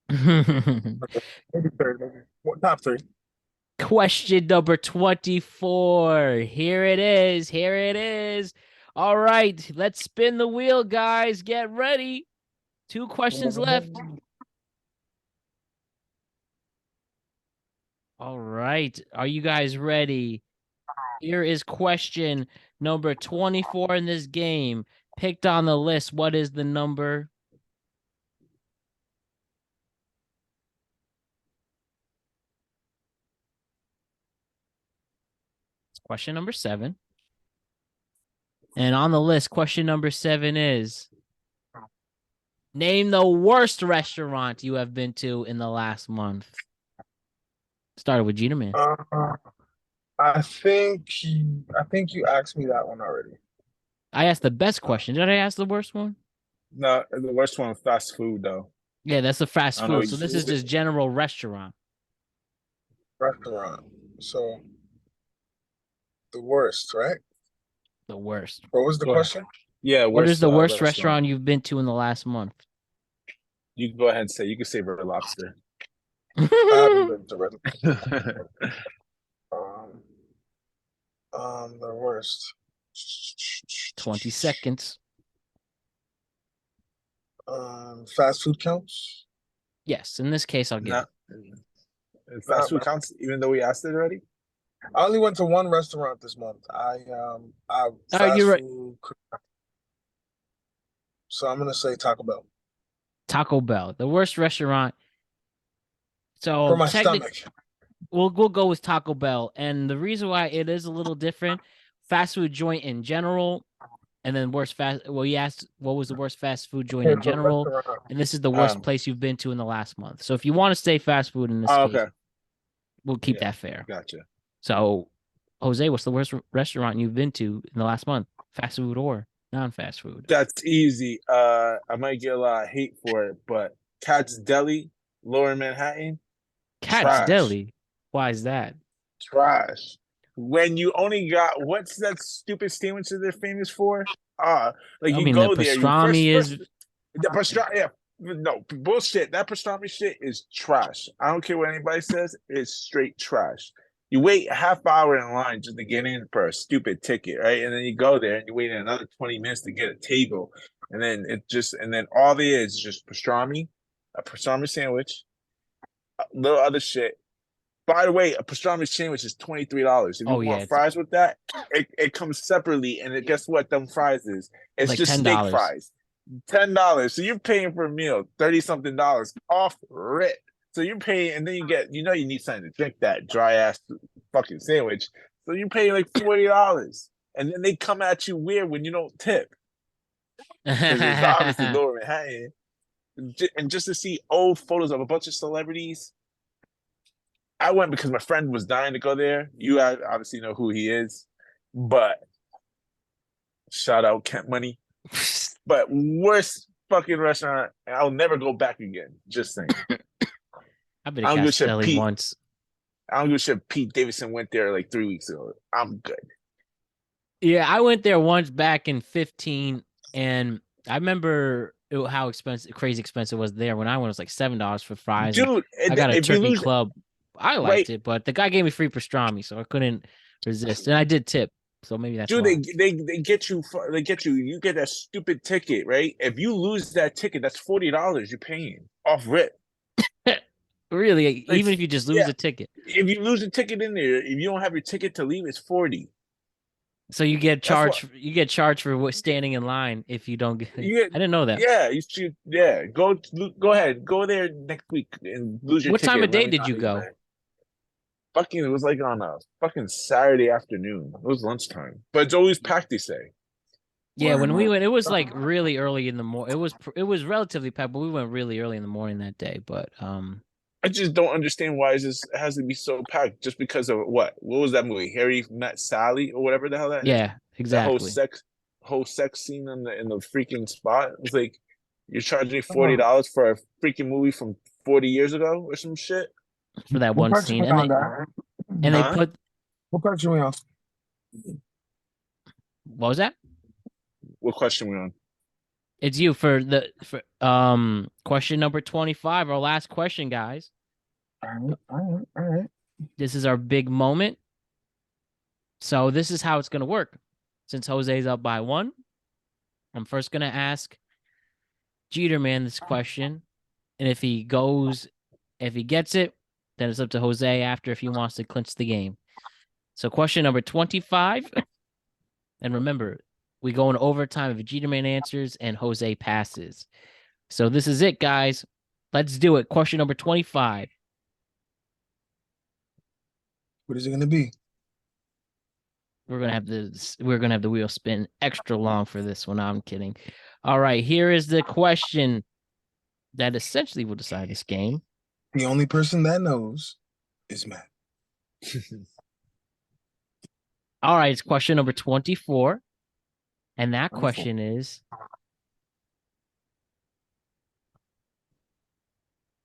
Speaker 2: Maybe third. Maybe top three.
Speaker 1: Question number 24. Here it is. Here it is. All right. Let's spin the wheel, guys. Get ready. 2 questions left. All right. Are you guys ready? Here is question number 24 in this game. Picked on the list. What is the number? Question number 7. And on the list, question number 7 is, name the worst restaurant you have been to in the last month. Started with Jeter Man.
Speaker 2: I think you asked me that one already.
Speaker 1: I asked the best question. Did I ask the worst one?
Speaker 3: No, the worst one was fast food, though.
Speaker 1: Yeah, that's the fast
Speaker 3: I know
Speaker 1: food. So this is just general restaurant.
Speaker 2: Restaurant. So the worst, right?
Speaker 1: The worst.
Speaker 2: What was the question?
Speaker 3: Yeah.
Speaker 1: What is the worst restaurant you've been to in the last month?
Speaker 3: You can go ahead and say. You can say Red Lobster.
Speaker 2: I haven't been to Red. The worst.
Speaker 1: 20 seconds.
Speaker 2: Fast food counts?
Speaker 1: Yes, in this case, I'll give
Speaker 3: it. Fast food counts, even though we asked it already?
Speaker 2: I only went to one restaurant this month.
Speaker 1: You're right.
Speaker 2: So I'm gonna say Taco Bell.
Speaker 1: Taco Bell, the worst restaurant. So
Speaker 2: for my stomach.
Speaker 1: We'll go with Taco Bell, and the reason why it is a little different, fast food joint in general, and then worst fast. Well, you asked what was the worst fast food joint in general, and this is the worst place you've been to in the last month. So if you want to stay fast food in this case, we'll keep that fair.
Speaker 3: Gotcha.
Speaker 1: So, Jose, what's the worst restaurant you've been to in the last month? Fast food or non-fast food?
Speaker 3: That's easy. I might get a lot of hate for it, but Cat's Deli, Lower Manhattan.
Speaker 1: Cat's Deli. Why is that?
Speaker 3: Trash. When you only got, what's that stupid sandwich that they're famous for? Like you go there.
Speaker 1: Pastrami is
Speaker 3: the pastrami. Yeah, no bullshit. That pastrami shit is trash. I don't care what anybody says. It's straight trash. You wait a half hour in line just to get in for a stupid ticket, right? And then you go there and you wait another 20 minutes to get a table, and then all there is just pastrami, a pastrami sandwich, a little other shit. By the way, a pastrami sandwich is $23. If you want fries with that, it comes separately. And guess what? Them fries is it's like just $10. Steak fries, $10. So you're paying for a meal $30-something off rip. So you're paying, and then you get, you need something to drink that dry ass fucking sandwich. So you're paying like $40, and then they come at you weird when you don't tip. Because it's obviously Lower Manhattan, and just to see old photos of a bunch of celebrities. I went because my friend was dying to go there. You obviously know who he is, but shout out Kent Money. But worst fucking restaurant, I'll never go back again. Just saying.
Speaker 1: I've been to Cat's Deli once.
Speaker 3: I don't give a shit. Pete Davidson went there like 3 weeks ago. I'm good.
Speaker 1: Yeah, I went there once back in 2015, and I remember how crazy expensive it was there. When I went, it was like $7 for fries.
Speaker 3: Dude,
Speaker 1: I got a turkey club I liked it, but the guy gave me free pastrami, so I couldn't resist. And I did tip, so maybe that's
Speaker 3: Dude,
Speaker 1: why.
Speaker 3: they get you. They get you. You get that stupid ticket, right? If you lose that ticket, that's $40 you're paying off rip.
Speaker 1: Really,
Speaker 3: Like,
Speaker 1: even if you just lose
Speaker 3: yeah,
Speaker 1: a ticket.
Speaker 3: if you lose a ticket in there, if you don't have your ticket to leave, it's 40.
Speaker 1: So you get
Speaker 3: That's what
Speaker 1: charged. You get charged for standing in line if you don't get.
Speaker 3: you get.
Speaker 1: I didn't know that.
Speaker 3: Yeah, you should. Yeah, go ahead. Go there next week and lose your
Speaker 1: What time
Speaker 3: ticket.
Speaker 1: of
Speaker 3: Let
Speaker 1: day
Speaker 3: me know
Speaker 1: did
Speaker 3: how
Speaker 1: you
Speaker 3: you
Speaker 1: go?
Speaker 3: went. Fucking, it was like on a fucking Saturday afternoon. It was lunchtime, but it's always packed. They say.
Speaker 1: Yeah, when we went, it was like really early in the morning. It was relatively packed, but we went really early in the morning that day. But
Speaker 3: I just don't understand why it has to be so packed. Just because of what? What was that movie? Harry Met Sally or whatever the hell that is.
Speaker 1: yeah,
Speaker 3: That
Speaker 1: exactly.
Speaker 3: whole sex scene in the freaking spot. It's like you're charging me $40 for a freaking movie from 40 years ago or some shit.
Speaker 1: For that
Speaker 2: What
Speaker 1: one
Speaker 2: part you
Speaker 1: scene,
Speaker 2: went on, guy?
Speaker 1: and they
Speaker 3: Huh?
Speaker 1: put
Speaker 2: What part you went on?
Speaker 1: what was that?
Speaker 3: What question we on?
Speaker 1: It's you for question number 25, our last question, guys.
Speaker 2: All right.
Speaker 1: This is our big moment. So this is how it's gonna work. Since Jose's up by 1, I'm first gonna ask Jeter Man this question, and if he gets it, then it's up to Jose after if he wants to clinch the game. So question number 25, and remember, we go in overtime if Jeter Man answers and Jose passes. So this is it, guys. Let's do it. Question number 25.
Speaker 2: What is it gonna be?
Speaker 1: We're gonna have the wheel spin extra long for this one. I'm kidding. All right, here is the question that essentially will decide this game.
Speaker 2: The only person that knows is Matt.
Speaker 1: All right, it's question number 24. And that question is,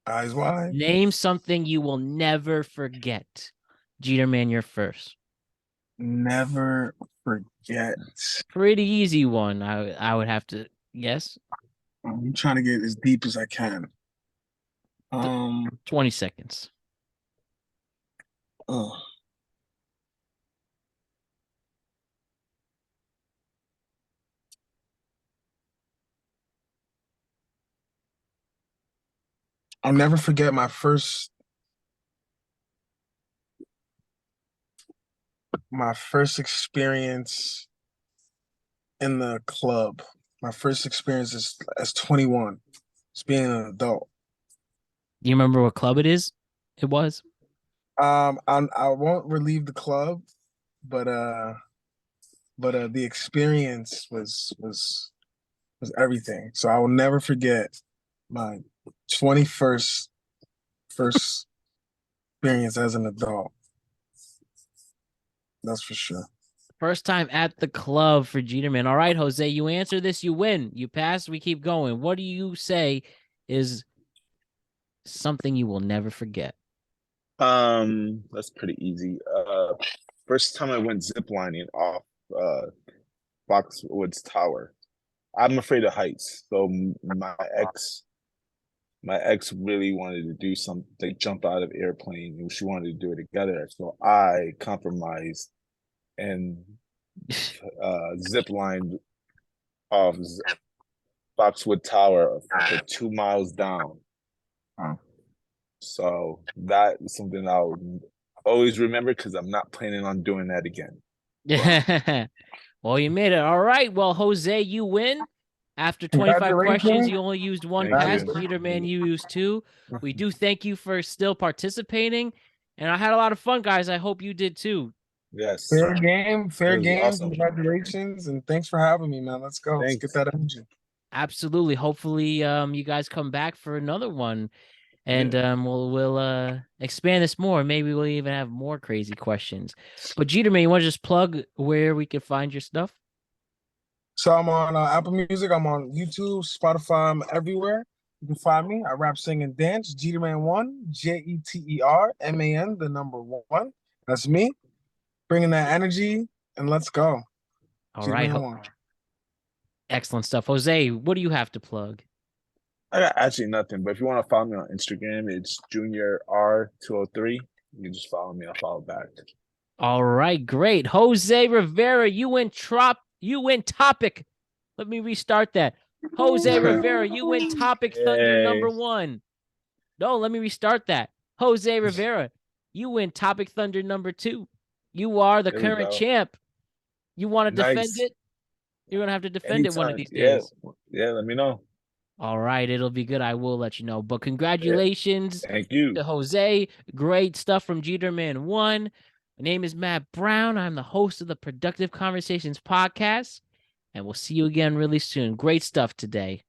Speaker 2: Eyes wide.
Speaker 1: name something you will never forget. Jeter Man, you're first.
Speaker 2: Never forget.
Speaker 1: Pretty easy one. I would have to guess.
Speaker 2: I'm trying to get as deep as I can.
Speaker 1: 20 seconds.
Speaker 2: Oh. I'll never forget my first experience in the club. My first experience as 21, as being an adult.
Speaker 1: Do you remember what club it is? It was?
Speaker 2: I won't relieve the club, but the experience was everything. So I will never forget my 21st first experience as an adult. That's for sure.
Speaker 1: First time at the club for Jeter Man. All right, Jose, you answer this, you win. You pass, we keep going. What do you say is something you will never forget?
Speaker 3: That's pretty easy. First time I went ziplining off Foxwoods Tower. I'm afraid of heights, so my ex really wanted to do something, jump out of airplane, and she wanted to do it together. So I compromised and zip lined off Foxwood Tower for 2 miles down.
Speaker 2: Oh.
Speaker 3: So that is something I'll always remember because I'm not planning on doing that again.
Speaker 1: Yeah. Well, you made it. All right. Well, Jose, you win. After 25 questions, you only used one pass. Jeter Man, you used 2. We do thank you for still participating. And I had a lot of fun, guys. I hope you did too.
Speaker 3: Yes.
Speaker 2: Fair game.
Speaker 3: Awesome.
Speaker 2: Congratulations. And thanks for having me, man. Let's go.
Speaker 3: Thanks.
Speaker 2: Let's get that energy.
Speaker 1: Absolutely. Hopefully, you guys come back for another one. And we'll expand this more. Maybe we'll even have more crazy questions. But Jeter Man, you want to just plug where we can find your stuff?
Speaker 2: So I'm on Apple Music. I'm on YouTube, Spotify. I'm everywhere. You can find me. I rap, sing, and dance. Jeterman1, JETERMAN, the number 1. That's me. Bringing that energy, and let's go.
Speaker 1: All right. Excellent stuff. Jose, what do you have to plug?
Speaker 3: I got actually nothing, but if you want to follow me on Instagram, it's Junior R203. You just follow me, I'll follow back.
Speaker 1: All right, great. Jose Rivera, you win topic. Let me restart that. Jose Rivera, you win topic thunder number 1. No, let me restart that. Jose Rivera, you win topic thunder number 2. You are the
Speaker 3: There we
Speaker 1: current
Speaker 3: go.
Speaker 1: champ. You want to defend
Speaker 3: Nice.
Speaker 1: it? You're going to have to defend it one of
Speaker 3: Anytime.
Speaker 1: these
Speaker 3: Yeah.
Speaker 1: days.
Speaker 3: Yeah, let me know.
Speaker 1: All right, it'll be good. I will let you know. But congratulations
Speaker 3: Thank you.
Speaker 1: to Jose. Great stuff from Jeter Man 1. My name is Matt Brown. I'm the host of the Productive Conversations podcast, and we'll see you again really soon. Great stuff today.